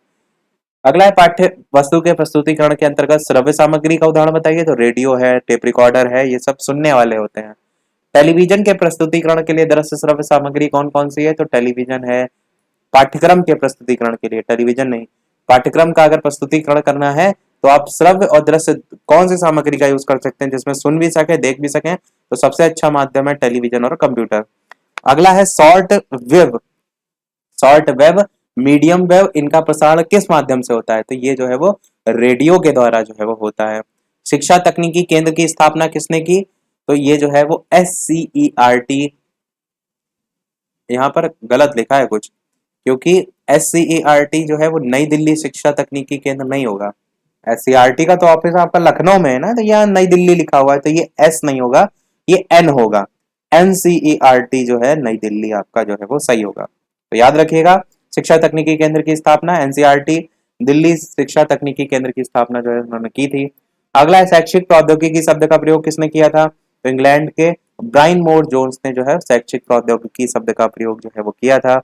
अगला है, पाठ्य वस्तु के प्रस्तुतिकरण के अंतर्गत श्रव्य सामग्री का उदाहरण बताइए, तो रेडियो है, टेप रिकॉर्डर है, ये सब सुनने वाले होते हैं। टेलीविजन के प्रस्तुतिकरण के लिए दृश्य श्रव्य सामग्री कौन कौन सी है, तो टेलीविजन है। पाठ्यक्रम के प्रस्तुतिकरण के लिए टेलीविजन नहीं, पाठ्यक्रम का अगर प्रस्तुतिकरण करना है तो आप श्रव्य और दृश्य कौन सी सामग्री का यूज कर सकते हैं जिसमें सुन भी सके देख भी सके, तो सबसे अच्छा माध्यम है टेलीविजन और कंप्यूटर। अगला है short web, short web, medium wave, इनका प्रसारण किस माध्यम से होता है, तो ये जो है वो रेडियो के द्वारा जो है वो होता है। शिक्षा तकनीकी केंद्र की स्थापना किसने की, तो ये जो है वो SCERT, यहाँ पर गलत लिखा है कुछ, क्योंकि SCERT जो है वो नई दिल्ली शिक्षा तकनीकी केंद्र नहीं होगा। SCERT का तो ऑफिस आपका लखनऊ में है ना, तो यहाँ नई दिल्ली लिखा हुआ है, तो ये S नहीं होगा, ये N होगा। NCERT जो है नई दिल्ली आपका जो है वो सही होगा, तो याद रखिएगा। शिक्षा तकनीकी केंद्र की स्थापना NCERT, दिल्ली शिक्षा तकनीकी केंद्र की स्थापना जो है उन्होंने की थी। अगला है, शैक्षिक प्रौद्योगिकी शब्द का प्रयोग किसने किया था, तो इंग्लैंड के ब्राइन मोर जोन्स ने जो है शैक्षिक प्रौद्योगिकी शब्द का प्रयोग जो है वो किया था।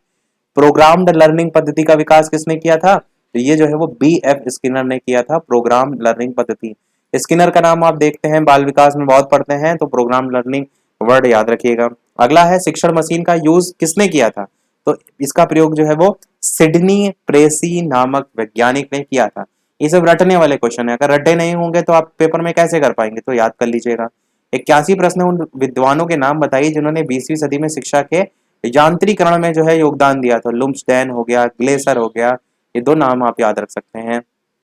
प्रोग्राम्ड लर्निंग पद्धति का विकास किसने किया था, तो ये जो है वो BF स्किनर ने किया था, प्रोग्राम लर्निंग पद्धति। स्किनर का नाम आप देखते हैं बाल विकास में बहुत पढ़ते हैं, तो प्रोग्राम लर्निंग वर्ड याद रखिएगा। अगला है, शिक्षण मशीन का यूज किसने किया था, तो इसका प्रयोग जो है वो सिडनी प्रेसी नामक वैज्ञानिक ने किया था। ये सब रटने वाले क्वेश्चन है, अगर रटे नहीं होंगे तो आप पेपर में कैसे कर पाएंगे, तो याद कर लीजिएगा। 81 प्रश्न, उन विद्वानों के नाम बताइए जिन्होंने 20वीं सदी में शिक्षा के यांत्रिकरण में जो है योगदान दिया था। लुम्सडेन हो गया, ग्लेसर हो गया, ये दो नाम आप याद रख सकते हैं,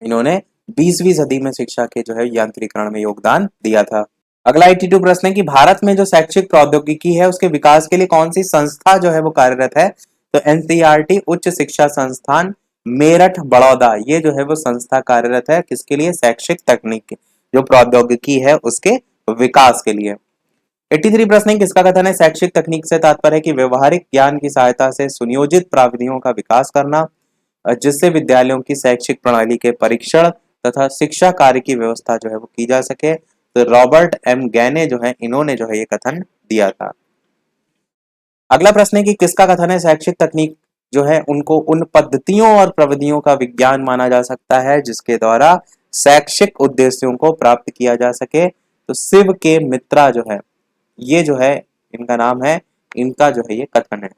इन्होंने 20वीं सदी में शिक्षा के जो है यांत्रिकरण में योगदान दिया था। अगला 82 प्रश्न है कि भारत में जो शैक्षिक प्रौद्योगिकी है उसके विकास के लिए कौन सी संस्था जो है वो कार्यरत है, तो NCERT उच्च शिक्षा संस्थान मेरठ बड़ौदा, ये जो है वो संस्था कार्यरत है किसके लिए, शैक्षिक तकनीक जो प्रौद्योगिकी है उसके विकास के लिए। 83 प्रश्न है, किसका कथन है, शैक्षिक तकनीक से तात्पर्य है कि व्यवहारिक ज्ञान की सहायता से सुनियोजित प्राविधियों का विकास करना, जिससे विद्यालयों की शैक्षिक प्रणाली के परीक्षण तथा शिक्षा कार्य की व्यवस्था जो है वो की जा सके। तो रॉबर्ट M गैने जो है इन्होंने जो है ये कथन दिया था। अगला प्रश्न है कि किसका कथन है, शैक्षिक तकनीक जो है उनको उन पद्धतियों और प्रविधियों का विज्ञान माना जा सकता है जिसके द्वारा शैक्षिक उद्देश्यों को प्राप्त किया जा सके, तो शिव के मित्रा जो है ये जो है इनका नाम है, इनका जो है ये कथन है।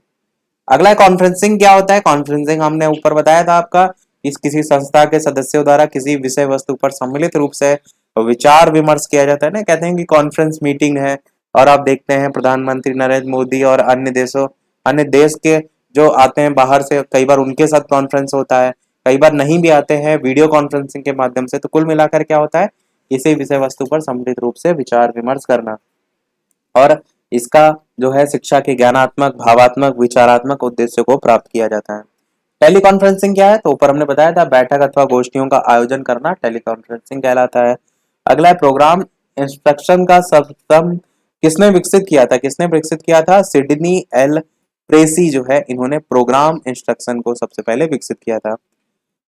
अगला कॉन्फ्रेंसिंग क्या होता है, कॉन्फ्रेंसिंग हमने ऊपर बताया था आपका, इस किसी संस्था के सदस्यों द्वारा किसी विषय वस्तु पर सम्मिलित रूप से विचार विमर्श किया जाता है ना, कहते हैं कि कॉन्फ्रेंस मीटिंग है। और आप देखते हैं प्रधानमंत्री नरेंद्र मोदी और अन्य देश के जो आते हैं बाहर से, कई बार उनके साथ कॉन्फ्रेंस होता है, कई बार नहीं भी आते हैं वीडियो कॉन्फ्रेंसिंग के माध्यम से। तो कुल मिलाकर क्या होता है, इसी विषय वस्तु पर सम्मिलित रूप से विचार विमर्श करना। और इसका जो है शिक्षा के ज्ञानात्मक, भावात्मक, विचारात्मक उद्देश्य को प्राप्त किया जाता है। टेली कॉन्फ्रेंसिंग क्या है, तो ऊपर हमने बताया था, बैठक अथवा गोष्ठियों का आयोजन करना टेली कॉन्फ्रेंसिंग कहलाता है। अगला है प्रोग्राम इंस्ट्रक्शन का सिस्टम किसने विकसित किया था, सिडनी एल प्रेसी जो है, इन्होंने प्रोग्राम इंस्ट्रक्शन को सबसे पहले विकसित किया था।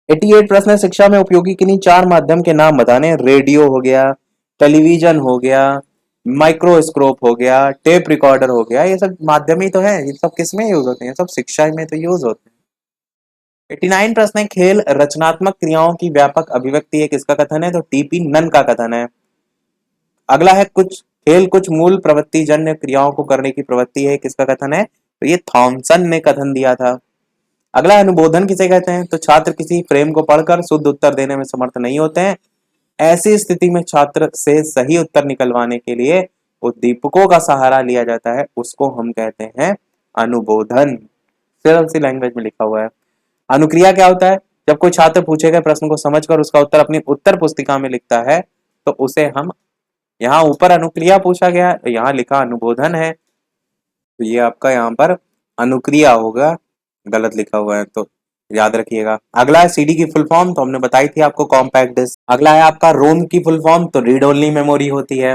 88 प्रश्न है, शिक्षा में उपयोगी किन्हीं 4 माध्यम के नाम बताने। रेडियो हो गया, टेलीविजन हो गया, माइक्रोस्कोप हो गया, टेप रिकॉर्डर हो गया। ये सब माध्यम ही तो है, ये सब किस में यूज होते हैं, सब शिक्षा में तो यूज होते हैं। 89 प्रश्न है, खेल रचनात्मक क्रियाओं की व्यापक अभिव्यक्ति है, किसका कथन है, तो टीपी नन का कथन है। अगला है कुछ मूल प्रवृत्ति जन्य क्रियाओं को करने की प्रवृत्ति है, किसका कथन है, तो ये थॉमसन ने कथन दिया था। अगला अनुबोधन किसे कहते हैं, तो छात्र किसी फ्रेम को पढ़कर शुद्ध उत्तर देने में समर्थ नहीं होते हैं, ऐसी स्थिति में छात्र से सही उत्तर निकलवाने के लिए उद्दीपकों का सहारा लिया जाता है, उसको हम कहते हैं अनुबोधन। सिर्फ सी लैंग्वेज में लिखा हुआ है। अनुक्रिया क्या होता है, जब कोई छात्र पूछे गए प्रश्न को समझकर उसका उत्तर अपनी उत्तर पुस्तिका में लिखता है, तो उसे हम, यहाँ ऊपर अनुक्रिया पूछा गया, यहाँ लिखा अनुबोधन है, तो ये आपका यहाँ पर अनुक्रिया होगा, गलत लिखा हुआ है तो याद रखिएगा। अगला है सीडी की फुल फॉर्म, तो हमने बताई थी आपको, कॉम्पैक्ट डिस्क। अगला है आपका रोम की फुल फॉर्म, तो रीड ओनली मेमोरी होती है।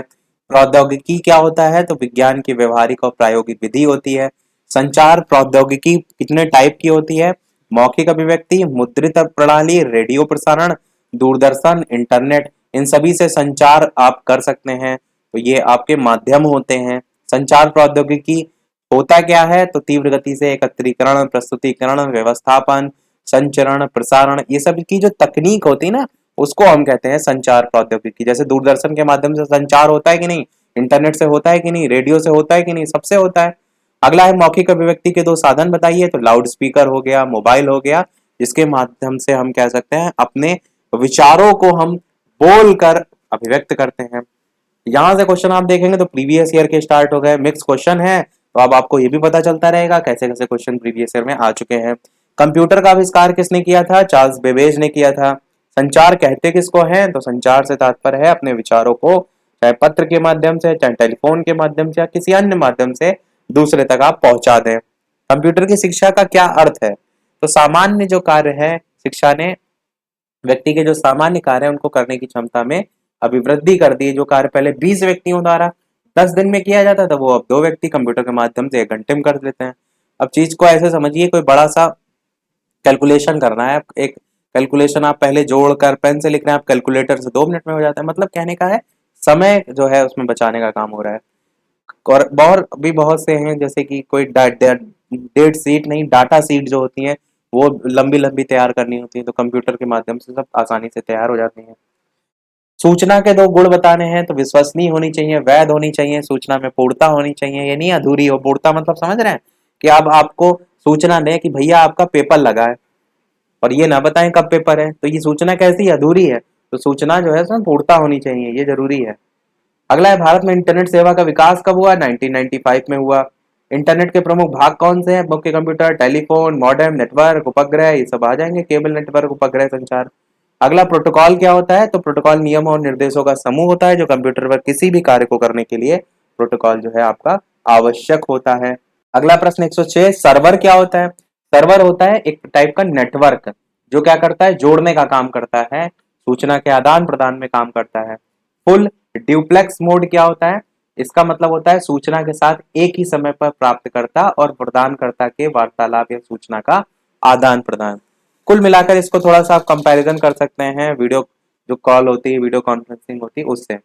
प्रौद्योगिकी क्या होता है, तो विज्ञान की व्यवहारिक और प्रायोगिक विधि होती है। संचार प्रौद्योगिकी कितने टाइप की होती है, मौखिक अभिव्यक्ति, मुद्रित प्रणाली, रेडियो प्रसारण, दूरदर्शन, इंटरनेट, इन सभी से संचार आप कर सकते हैं, तो ये आपके माध्यम होते हैं। संचार प्रौद्योगिकी होता क्या है, तो तीव्र गति से एकत्रीकरण, प्रस्तुतिकरण, व्यवस्थापन, संचरण, प्रसारण, ये सब की जो तकनीक होती है ना, उसको हम कहते हैं संचार प्रौद्योगिकी। जैसे दूरदर्शन के माध्यम से संचार होता है कि नहीं, इंटरनेट से होता है कि नहीं, रेडियो से होता है कि नहीं, सबसे होता है। अगला है मौखिक अभिव्यक्ति के 2 साधन बताइए, तो लाउड स्पीकर हो गया, मोबाइल हो गया, जिसके माध्यम से हम कह सकते हैं अपने विचारों को हम बोलकर अभिव्यक्त करते हैं। यहां से क्वेश्चन आप देखेंगे तो प्रीवियस ईयर के स्टार्ट हो गए, मिक्स क्वेश्चन है, तो अब आपको ये भी पता चलता रहेगा कैसे कैसे क्वेश्चन प्रीवियस ईयर में आ चुके हैं। कंप्यूटर का आविष्कार किसने किया था, चार्ल्स बेबेज ने किया था। संचार कहते किसको है, तो संचार से तात्पर्य है अपने विचारों को चाहे पत्र के माध्यम से, चाहे टेलीफोन के माध्यम से, या किसी अन्य माध्यम से दूसरे तक आप पहुंचा दें। कंप्यूटर की शिक्षा का क्या अर्थ है, तो सामान्य जो कार्य है, शिक्षा ने व्यक्ति के जो सामान्य कार्य है उनको करने की क्षमता में अभिवृद्धि कर दी। जो कार्य पहले 20 व्यक्तियों द्वारा 10 दिन में किया जाता था, वो अब 2 व्यक्ति कंप्यूटर के माध्यम से 1 घंटे में कर देते हैं। अब चीज को ऐसे समझिए, कोई बड़ा सा कैलकुलेशन करना है, एक कैलकुलेशन आप पहले जोड़कर पेन से लिख रहे हैं, आप कैलकुलेटर से 2 मिनट में हो जाता है। मतलब कहने का है समय जो है उसमें बचाने का काम हो रहा है। और बहुत से हैं, जैसे कि कोई डेट शीट नहीं, डाटा शीट जो होती है वो लंबी लंबी तैयार करनी होती है, तो कंप्यूटर के माध्यम से सब आसानी से तैयार हो जाती है। सूचना के 2 गुण बताने हैं, तो विश्वसनीय होनी चाहिए, वैध होनी चाहिए, सूचना में पूर्णता होनी चाहिए, ये नहीं अधूरी हो। पूर्णता मतलब समझ रहे हैं कि अब आपको सूचना दें कि भैया आपका पेपर लगा है, और ये ना बताएं कब पेपर है, तो ये सूचना कैसी अधूरी है। तो सूचना जो है उसमें पूर्णता होनी चाहिए, ये जरूरी है। अगला है भारत में इंटरनेट सेवा का विकास कब हुआ, 1995 में हुआ। इंटरनेट के प्रमुख भाग कौन से हैं, मुख्य कंप्यूटर, टेलीफोन, मॉडेम, नेटवर्क, उपग्रह, ये सब आ जाएंगे, केबल नेटवर्क, उपग्रह संचार। अगला प्रोटोकॉल क्या होता है, तो प्रोटोकॉल नियमों और निर्देशों का समूह होता है जो कंप्यूटर पर किसी भी कार्य को करने के लिए प्रोटोकॉल जो है आपका आवश्यक होता है। अगला प्रश्न 106, सर्वर क्या होता है। सर्वर होता है एक टाइप का नेटवर्क जो क्या करता है, जोड़ने का काम करता है, सूचना के आदान प्रदान में काम करता है। फुल ड्यूप्लेक्स मोड क्या होता है, इसका मतलब होता है सूचना के साथ एक ही समय पर प्राप्तकर्ता और प्रदानकर्ता के वार्तालाप या सूचना का आदान प्रदान। कुल मिलाकर इसको थोड़ा सा आप कंपैरिजन कर सकते हैं वीडियो जो कॉल होती है, वीडियो कॉन्फ्रेंसिंग होती है उससे।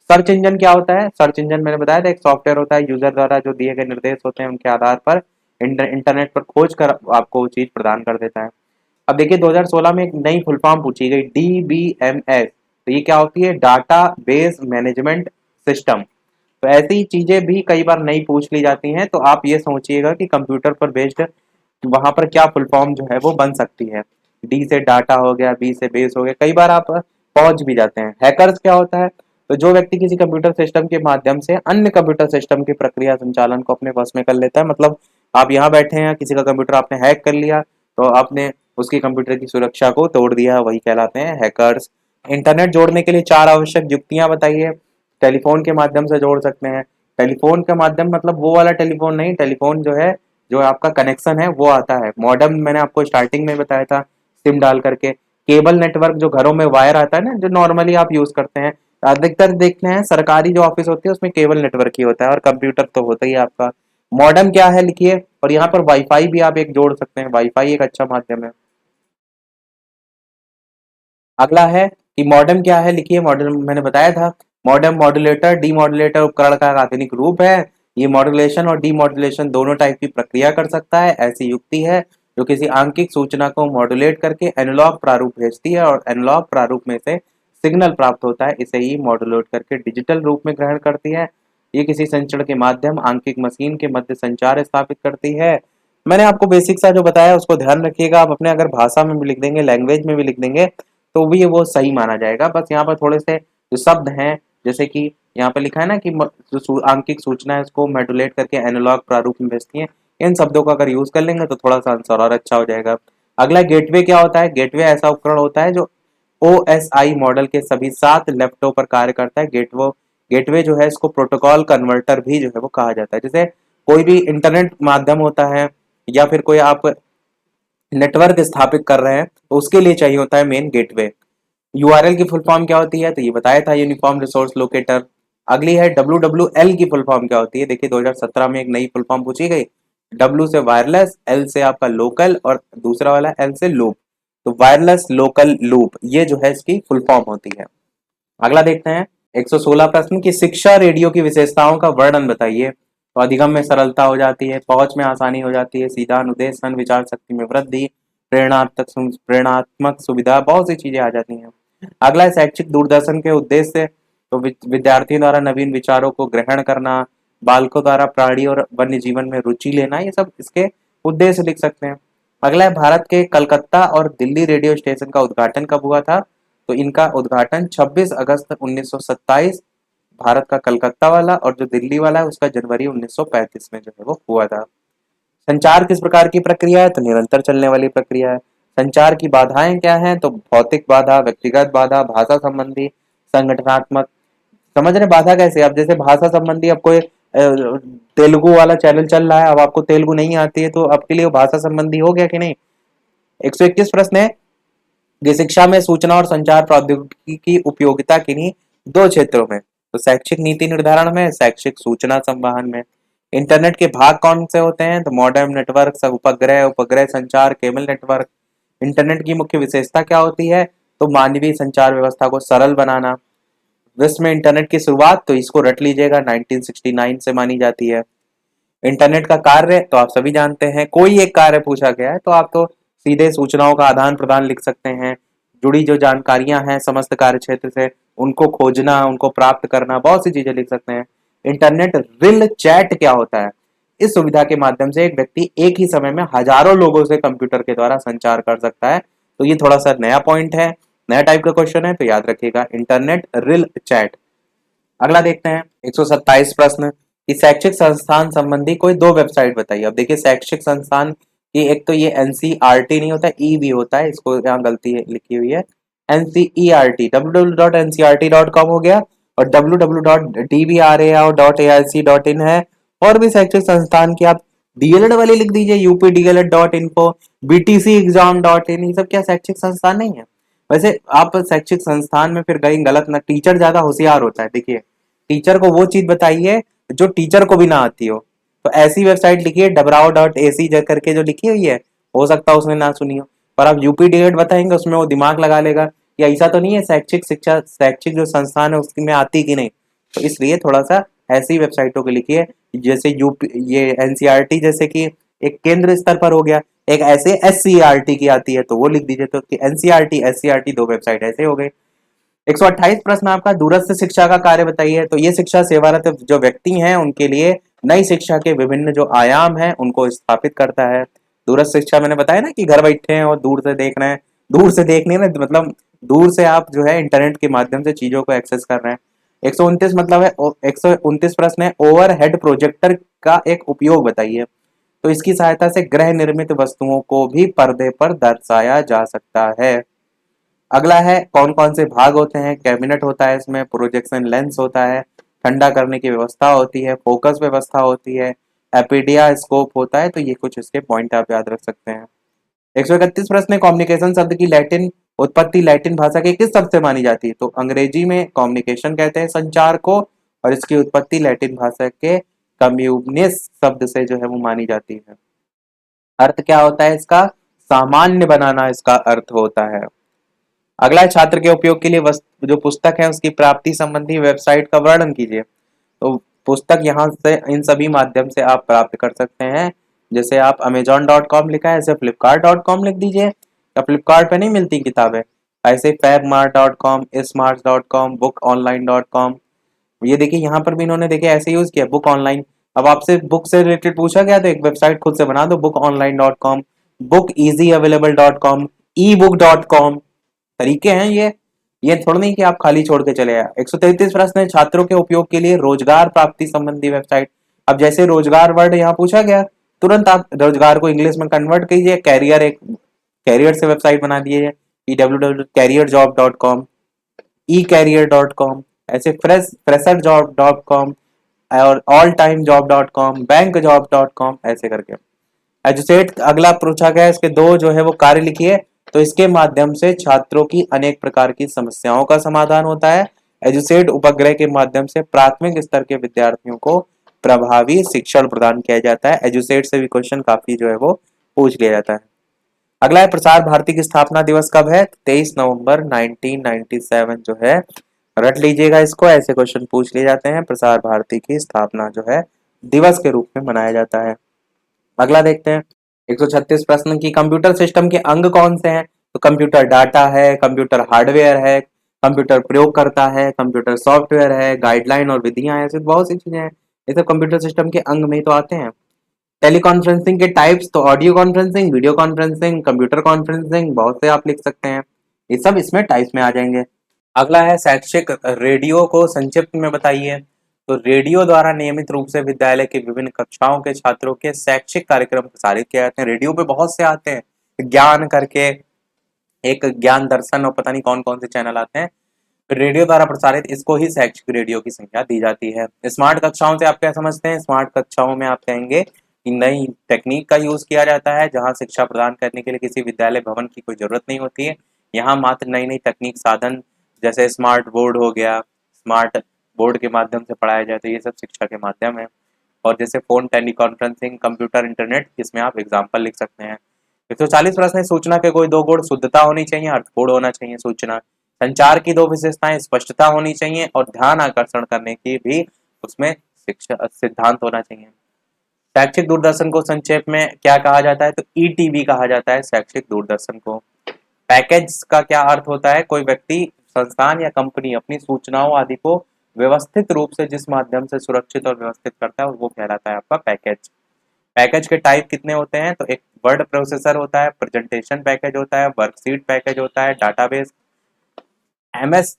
सर्च इंजन क्या होता है, सर्च इंजन मैंने बताया था एक सॉफ्टवेयर होता है, यूजर द्वारा जो दिए गए निर्देश होते हैं उनके आधार पर इंटरनेट पर खोज कर आपको वो चीज प्रदान कर देता है। अब देखिए 2016 में एक नई फुल फॉर्म पूछी गई, DBMS, तो ये क्या होती है, डाटा बेस मैनेजमेंट सिस्टम। तो ऐसी चीजें भी कई बार नई पूछ ली जाती हैं, तो आप ये सोचिएगा कि कंप्यूटर पर बेस्ड वहां पर क्या फुल फॉर्म जो है वो बन सकती है। डी से डाटा हो गया, बी से बेस हो गया, कई बार आप पहुंच भी जाते हैं। हैकर्स क्या होता है? तो जो व्यक्ति किसी कंप्यूटर सिस्टम के माध्यम से अन्य कंप्यूटर सिस्टम की प्रक्रिया संचालन को अपने वश में कर लेता है। मतलब आप यहाँ बैठे हैं, किसी का कंप्यूटर आपने हैक कर लिया, तो आपने उसके कंप्यूटर की सुरक्षा को तोड़ दिया, वही कहलाते हैं हैकर्स। इंटरनेट जोड़ने के लिए 4 आवश्यक युक्तियां बताइए। टेलीफोन के माध्यम से जोड़ सकते हैं। टेलीफोन का माध्यम मतलब वो वाला टेलीफोन नहीं, टेलीफोन जो है, जो आपका कनेक्शन है वो आता है। मॉडेम मैंने आपको स्टार्टिंग में बताया था, सिम डाल करके। केबल नेटवर्क जो घरों में वायर आता है ना, जो नॉर्मली आप यूज करते हैं, अधिकतर देखते हैं सरकारी जो ऑफिस होती है उसमें केबल नेटवर्क ही होता है, और कंप्यूटर तो होता ही है आपका। मॉडेम क्या है लिखिए, और यहाँ पर वाईफाई भी आप एक जोड़ सकते हैं, वाईफाई एक अच्छा माध्यम है। अगला है कि मॉडेम क्या है, लिखिए। मॉडेम मैंने बताया था, मॉडेम मॉड्यूलेटर डीमॉड्यूलेटर उपकरण का एक आधुनिक रूप है। ये मॉड्यूलेशन और डीमॉड्यूलेशन दोनों टाइप की प्रक्रिया कर सकता है। ऐसी युक्ति है जो किसी आंकिक सूचना को मॉड्यूलेट करके एनालॉग प्रारूप भेजती है, और एनालॉग प्रारूप में से सिग्नल प्राप्त होता है, इसे ही मॉड्यूलेट करके डिजिटल रूप में ग्रहण करती है। ये किसी संचरण के माध्यम आंकिक मशीन के मध्य संचार स्थापित करती है। मैंने आपको बेसिक सा जो बताया उसको ध्यान रखिएगा। आप अपने अगर भाषा में भी लिख देंगे, लैंग्वेज में भी लिख देंगे, तो भी वो सही माना जाएगा। बस यहाँ पर थोड़े से जो शब्द हैं, जैसे कि यहाँ पे लिखा है ना कि जो आंकिक सूचना है उसको मॉड्यूलेट करके एनालॉग प्रारूप में भेजती है, इन शब्दों का अगर यूज कर लेंगे तो थोड़ा सा आंसर और अच्छा हो जाएगा। अगला गेटवे क्या होता है? गेटवे ऐसा उपकरण होता है जो OSI मॉडल के सभी 7 लेफ्टों पर कार्य करता है। गेटवे जो है इसको प्रोटोकॉल कन्वर्टर भी जो है वो कहा जाता है। जैसे कोई भी इंटरनेट माध्यम होता है, या फिर कोई आप नेटवर्क स्थापित कर रहे हैं, तो उसके लिए चाहिए होता है मेन गेटवे। यूआरएल की फुल फॉर्म क्या होती है? तो ये बताया था, यूनिफॉर्म रिसोर्स लोकेटर। अगली है डब्ल्यू की फुल फॉर्म क्या होती है? देखिए 2017 में एक नई फुल फॉर्म पूछी गई। डब्ल्यू से वायरलेस, एल से आपका लोकल, और दूसरा वाला एल से लूप। तो वायरलेस लोकल लूप, ये जो है इसकी फुल फॉर्म होती है। अगला देखते हैं 116 प्रश्न की शिक्षा रेडियो की विशेषताओं का वर्णन बताइए। तो अधिगम में सरलता हो जाती है, पहुंच में आसानी हो जाती है, सीधा अनुदेशन, विचार शक्ति में वृद्धि, प्रेरणात्मक सुविधा, बहुत सी चीजें आ जाती हैं। अगला है शैक्षिक दूरदर्शन के उद्देश्य। तो विद्यार्थियों द्वारा नवीन विचारों को ग्रहण करना, बालकों द्वारा प्राणी और वन्य जीवन में रुचि लेना, ये सब इसके उद्देश्य लिख सकते हैं। अगला है भारत के कलकत्ता और दिल्ली रेडियो स्टेशन का उद्घाटन कब हुआ था? तो इनका उद्घाटन 26 अगस्त 1927, भारत का कलकत्ता वाला, और जो दिल्ली वाला है उसका जनवरी 1935 में जो है वो हुआ था। संचार किस प्रकार की प्रक्रिया है? तो निरंतर चलने वाली प्रक्रिया है। संचार की बाधाएं क्या हैं? तो भौतिक बाधा, व्यक्तिगत बाधा, भाषा संबंधी, संगठनात्मक। समझ रहे बाधा कैसे? अब जैसे भाषा संबंधी, अब कोई तेलुगु वाला चैनल चल रहा है, अब आपको तेलुगु नहीं आती है, तो आपके लिए वो भाषा संबंधी हो गया कि नहीं? 121 प्रश्न है कि शिक्षा में सूचना और संचार प्रौद्योगिकी की उपयोगिता किन्हीं 2 क्षेत्रों में? तो शैक्षिक नीति निर्धारण में, शैक्षिक सूचना संवहन में। इंटरनेट के भाग कौन से होते हैं? तो मॉडेम नेटवर्क, सब उपग्रह, उपग्रह संचार, केबल नेटवर्क। इंटरनेट की मुख्य विशेषता क्या होती है? तो मानवीय संचार व्यवस्था को सरल बनाना। विश्व में इंटरनेट की शुरुआत, तो इसको रट लीजिएगा, 1969 से मानी जाती है। इंटरनेट का कार्य तो आप सभी जानते हैं, कोई एक कार्य पूछा गया है तो आप तो सीधे सूचनाओं का आदान प्रदान लिख सकते हैं। जुड़ी जो जानकारियां हैं समस्त कार्य क्षेत्र से, उनको खोजना, उनको प्राप्त करना, बहुत सी चीजें लिख सकते हैं। इंटरनेट रिल चैट क्या होता है? इस सुविधा के माध्यम से एक व्यक्ति एक ही समय में हजारों लोगों से कंप्यूटर के द्वारा संचार कर सकता है। तो ये थोड़ा सा नया पॉइंट है, नया टाइप का क्वेश्चन है, तो याद रखिएगा इंटरनेट रिल चैट। अगला देखते हैं 127 प्रश्न कि शैक्षिक संस्थान संबंधी कोई 2 वेबसाइट बताइए। अब देखिए शैक्षिक संस्थान की, एक तो ये एनसीईआरटी नहीं होता, ई भी होता है, इसको यहाँ गलती लिखी हुई है। एनसीईआरटी www.ncert.com हो गया, और www.dbra.ac.in है। और भी शैक्षिक संस्थान की आप डीएलएड वाली लिख दीजिए, updled.info, btceexam.in, ये सब क्या शैक्षिक संस्थान नहीं है? वैसे आप शैक्षिक संस्थान में फिर कहीं गलत ना, टीचर ज्यादा होशियार होता है। देखिए टीचर को वो चीज बताइए जो टीचर को भी ना आती हो। तो ऐसी वेबसाइट लिखिए डबराव.ac करके जो लिखी हुई है, हो सकता है उसने ना सुनी हो, पर आप यूपी डीएड बताएंगे उसमें वो दिमाग लगा लेगा कि ऐसा तो नहीं है शैक्षिक शिक्षा, शैक्षिक जो संस्थान है उसमें आती कि नहीं। तो इसलिए थोड़ा सा ऐसी वेबसाइटों को लिखिए, जैसे यूपी, ये एनसीईआरटी जैसे कि एक केंद्र स्तर पर हो गया, एक ऐसे एससीईआरटी की आती है तो वो लिख दीजिए। तो एनसीईआरटी एससीईआरटी 2 वेबसाइट ऐसे हो गए। 128 प्रश्न आपका दूरस्थ शिक्षा का कार्य बताइए। तो ये शिक्षा सेवारत जो व्यक्ति हैं उनके लिए नई शिक्षा के विभिन्न जो आयाम हैं उनको स्थापित करता है। दूरस्थ शिक्षा मैंने बताया ना कि घर बैठे हैं और दूर से देख रहे हैं, दूर से देखने ना, मतलब दूर से आप जो है इंटरनेट के माध्यम से चीजों को एक्सेस कर रहे हैं। 129 मतलब है, 129 प्रश्न है, ओवरहेड प्रोजेक्टर का एक उपयोग बताइए। तो इसकी सहायता से गृह निर्मित वस्तुओं को भी पर्दे पर दर्शाया जा सकता है। अगला है कौन कौन से भाग होते हैं। कैबिनेट होता है, इसमें प्रोजेक्शन लेंस होता है, ठंडा करने की व्यवस्था होती है, फोकस व्यवस्था होती है, एपीडिया स्कोप होता है। तो ये कुछ इसके पॉइंट आप याद रख सकते हैं। 131 प्रश्न है, कम्युनिकेशन शब्द की लैटिन उत्पत्ति लैटिन भाषा के किस शब्द से मानी जाती है। तो अंग्रेजी में कम्युनिकेशन कहते हैं संचार को, और इसकी उत्पत्ति लैटिन भाषा के कम्युनिस शब्द से जो है वो मानी जाती है। अर्थ क्या होता है इसका, सामान्य बनाना इसका अर्थ होता है। अगला है छात्र के उपयोग के लिए जो पुस्तक है उसकी प्राप्ति संबंधी वेबसाइट का वर्णन कीजिए। तो पुस्तक यहाँ से इन सभी माध्यम से आप प्राप्त कर सकते हैं। जैसे आप amazon.com लिखा है, ऐसे flipkart.com लिख दीजिए, या फ्लिपकार्ट पे नहीं मिलती किताबें, ऐसे fabmart.com, smart.com, bookonline.com। ये देखिए यहाँ पर भी इन्होंने देखिए ऐसे यूज किया, बुक ऑनलाइन। अब आपसे बुक से रिलेटेड पूछा गया तो एक वेबसाइट खुद से बना दो, bookonline.com, bookeasyavailable.com, ebook.com। तरीके हैं ये थोड़ा नहीं कि आप खाली छोड़ के चले आए। 133 प्रश्न है, छात्रों के उपयोग के लिए रोजगार प्राप्ति संबंधी वेबसाइट। अब जैसे रोजगार वर्ड यहाँ पूछा गया, तुरंत आप रोजगार को इंग्लिश में कन्वर्ट कीजिए, कैरियर एक कैरियर से वेबसाइट बना दीजिए, www.careerjob.com, ecareer.com, ऐसे fresherjob.com और alltimejobcom, bankjob.com, ऐसे करके। एजुसेट अगला पूछा गया, इसके दो जो है वो कार्य लिखिए। तो इसके माध्यम से छात्रों की अनेक प्रकार की समस्याओं का समाधान होता है। एजुसेट उपग्रह के माध्यम से प्राथमिक स्तर के विद्यार्थियों को प्रभावी शिक्षण प्रदान किया जाता है। एजुसेट से भी क्वेश्चन काफी जो है वो पूछ लिया जाता है। अगला है प्रसार भारती की स्थापना दिवस कब है। 23 नवंबर 1997 जो है, रट लीजिएगा इसको, ऐसे क्वेश्चन पूछ लिए जाते हैं। प्रसार भारती की स्थापना जो है दिवस के रूप में मनाया जाता है। अगला देखते हैं 136 प्रश्न की, कंप्यूटर सिस्टम के अंग कौन से हैं। तो कंप्यूटर डाटा है, कंप्यूटर हार्डवेयर है, कंप्यूटर प्रयोग करता है, कंप्यूटर सॉफ्टवेयर है, गाइडलाइन और विधियां हैं, ऐसे बहुत सी चीजें हैं। ये सब कंप्यूटर सिस्टम के अंग में ही तो आते हैं। टेलीकॉन्फ्रेंसिंग के टाइप्स, तो audio conferencing, video conferencing, computer conferencing, बहुत से आप लिख सकते हैं। ये सब इसमें टाइप्स में आ जाएंगे। अगला है शैक्षिक रेडियो को संक्षिप्त में बताइए। तो रेडियो द्वारा नियमित रूप से विद्यालय के विभिन्न कक्षाओं के छात्रों के शैक्षिक कार्यक्रम प्रसारित किए जाते हैं। रेडियो पे बहुत से आते हैं, ज्ञान करके एक ज्ञान दर्शन और पता नहीं कौन कौन से चैनल आते हैं, रेडियो द्वारा प्रसारित, इसको ही शैक्षिक रेडियो की संख्या दी जाती है। स्मार्ट कक्षाओं से आप क्या समझते हैं। स्मार्ट कक्षाओं में आप कहेंगे कि नई तकनीक का यूज किया जाता है, जहां शिक्षा प्रदान करने के लिए किसी विद्यालय भवन की कोई जरूरत नहीं होती है। यहाँ मात्र नई नई तकनीक साधन, जैसे स्मार्ट बोर्ड हो गया, स्मार्ट बोर्ड के माध्यम से पढ़ाया जाए, तो ये सब शिक्षा के माध्यम है। और जैसे फोन, टेलीकॉन्फ्रेंसिंग, कंप्यूटर, इंटरनेट, इसमें आप एग्जाम्पल लिख सकते हैं। 140 प्रश्न है, सूचना के कोई दो गुण, शुद्धता होनी चाहिए, अर्थपूर्ण होना चाहिए सूचना। संचार की दो विशेषताएं, स्पष्टता होनी चाहिए और ध्यान आकर्षण करने की भी उसमें शिक्षा सिद्धांत होना चाहिए। शैक्षिक दूरदर्शन को संक्षेप में क्या कहा जाता है। तो ईटीवी कहा जाता है शैक्षिक दूरदर्शन को। पैकेज का क्या अर्थ होता है, कोई व्यक्ति, संस्थान या कंपनी अपनी सूचनाओं आदि को व्यवस्थित रूप से जिस माध्यम से सुरक्षित और व्यवस्थित करता है वो कहलाता है आपका पैकेज। पैकेज के टाइप कितने होते हैं। तो एक वर्ड प्रोसेसर होता है, प्रेजेंटेशन पैकेज होता है, वर्कशीट पैकेज होता है, डाटाबेस। एमएस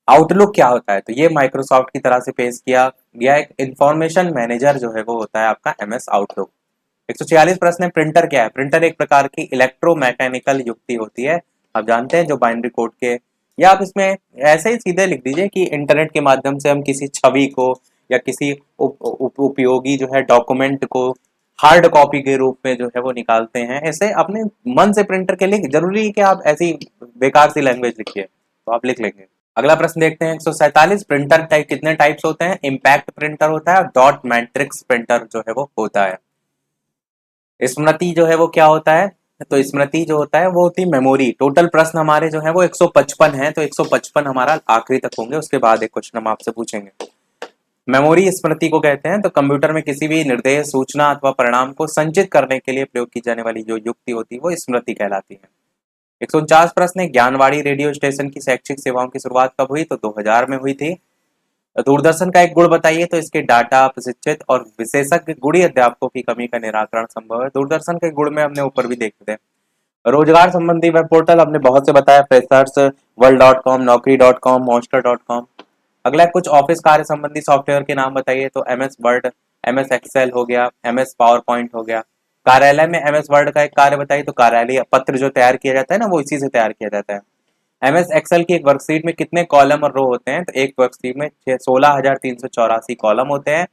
आउटलुक क्या होता है। तो ये माइक्रोसॉफ्ट की तरह से पेश किया गया एक इंफॉर्मेशन मैनेजर जो है वो होता है आपका एमएस आउटलुक। 146 प्रश्न है, प्रिंटर क्या है। प्रिंटर एक प्रकार की इलेक्ट्रोमैकेनिकल युक्ति होती है, आप जानते हैं, जो बाइनरी कोड के, या आप इसमें ऐसे ही सीधे लिख दीजिए कि इंटरनेट के माध्यम से हम किसी छवि को या किसी उपयोगी जो है डॉक्यूमेंट को हार्ड कॉपी के रूप में जो है वो निकालते हैं। ऐसे अपने मन से प्रिंटर के लिए जरूरी है कि आप ऐसी बेकार सी लैंग्वेज लिखिए, तो आप लिख लेंगे। अगला प्रश्न देखते हैं 147, प्रिंटर टाइप कितने टाइप्स होते हैं। इम्पैक्ट प्रिंटर होता है, डॉट मैट्रिक्स प्रिंटर जो है वो होता है। स्मृति जो है वो क्या होता है। तो स्मृति जो होता है वो होती है मेमोरी। टोटल प्रश्न हमारे जो है वो 155 है, तो 155 हमारा आखिरी तक होंगे, उसके बाद एक क्वेश्चन हम आपसे पूछेंगे। मेमोरी स्मृति को कहते हैं। तो कंप्यूटर में किसी भी निर्देश, सूचना अथवा परिणाम को संचित करने के लिए प्रयोग की जाने वाली जो युक्ति होती है वो स्मृति कहलाती है। 149 प्रश्न है, ज्ञानवाणी रेडियो स्टेशन की शैक्षिक सेवाओं की शुरुआत कब हुई। तो 2000 में हुई थी। दूरदर्शन का एक गुण बताइए। तो इसके डाटा, प्रशिक्षित और विशेषज्ञ गुणी अध्यापकों की कमी का निराकरण संभव है। दूरदर्शन के गुण में हमने ऊपर भी देखे थे, रोजगार संबंधी वेब पोर्टल हमने बहुत से बताया, फ्रेशर्स, world.com, naukri.com, monster.com। अगला है कुछ ऑफिस कार्य संबंधी सॉफ्टवेयर के नाम बताइए, तो MS वर्ड, MS एक्सेल हो गया, MS पावर पॉइंट हो गया। कार्यालय में MS वर्ड का एक कार्य बताइए, तो कार्यालय पत्र जो तैयार किया जाता है ना, वो इसी से तैयार किया जाता है। MS एक्सेल की एक वर्कशीट में कितने कॉलम और रो होते हैं, तो एक वर्कशीट में 16,384 कॉलम होते हैं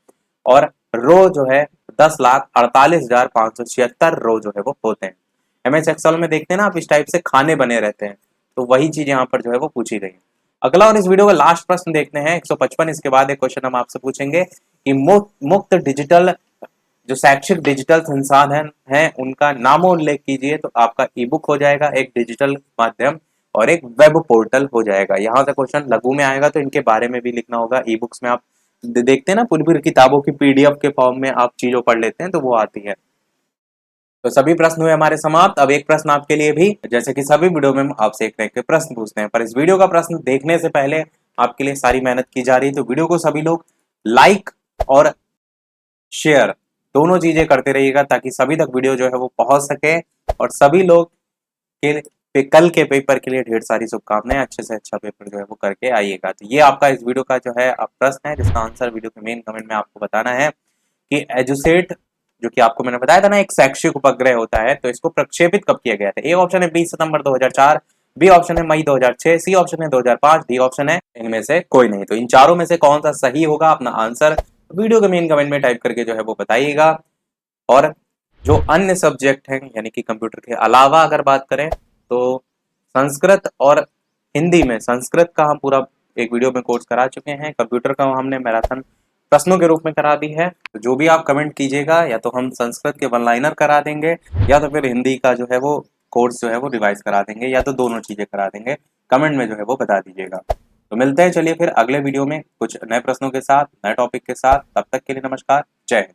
और रो जो है 10,48,576 रो जो है वो होते हैं। MS एक्सेल में देखते हैं ना आप, इस टाइप से खाने बने रहते हैं, तो वही चीज यहाँ पर जो है वो पूछी गई है। अगला और इस वीडियो का लास्ट प्रश्न देखते हैं 155। इसके बाद एक क्वेश्चन हम आपसे पूछेंगे कि मुक्त डिजिटल जो शैक्षिक डिजिटल संसाधन है उनका नामोल्लेख कीजिए, तो आपका ई बुक हो जाएगा, एक डिजिटल माध्यम और एक वेब पोर्टल हो जाएगा। यहाँ से क्वेश्चन लघु में आएगा तो इनके बारे में भी लिखना होगा। ई बुक्स में आप देखते हैं ना, पूरी पूरी किताबों की PDF के फॉर्म में आप चीजों पढ़ लेते हैं, तो वो आती है। तो सभी प्रश्न हुए हमारे समाप्त। अब एक प्रश्न आपके लिए भी, जैसे कि सभी वीडियो में हम आपसे एक एक प्रश्न पूछते हैं, पर इस वीडियो का प्रश्न देखने से पहले आपके लिए सारी मेहनत की जा रही है, तो वीडियो को सभी लोग लाइक और शेयर दोनों चीजें करते रहिएगा, ताकि सभी तक वीडियो जो है वो पहुंच सके और सभी लोग कल के पेपर के लिए ढेर सारी शुभकामनाएं। अच्छे से अच्छा पेपर जो है वो करके आइएगा। तो ये आपका इस वीडियो का जो है प्रश्न है, जिसका आंसर वीडियो के मेन कमेंट में आपको बताना है कि एजुसेट, जो कि आपको मैंने बताया था ना एक शैक्षिक उपग्रह होता है, तो इसको प्रक्षेपित कब किया गया था। ए ऑप्शन है 20 सितंबर 2004, बी ऑप्शन है मई 2006, सी ऑप्शन है 2005, डी ऑप्शन है इनमें से कोई नहीं। तो इन चारों में से कौन सा सही होगा, अपना आंसर वीडियो के मेन कमेंट में टाइप करके जो है वो बताइएगा। और जो अन्य सब्जेक्ट हैं, यानी कि कंप्यूटर के अलावा अगर बात करें, तो संस्कृत और हिंदी में, संस्कृत का हम पूरा एक वीडियो में कोर्स करा चुके हैं, कंप्यूटर का हमने मैराथन प्रश्नों के रूप में करा दी है। तो जो भी आप कमेंट कीजिएगा, या तो हम संस्कृत के वन लाइनर करा देंगे, या तो फिर हिंदी का जो है वो कोर्स जो है वो रिवाइज करा देंगे, या तो दोनों चीजें करा देंगे। कमेंट में जो है वो बता दीजिएगा। तो मिलते हैं चलिए फिर अगले वीडियो में कुछ नए प्रश्नों के साथ, नए टॉपिक के साथ। तब तक के लिए नमस्कार, जय हिंद।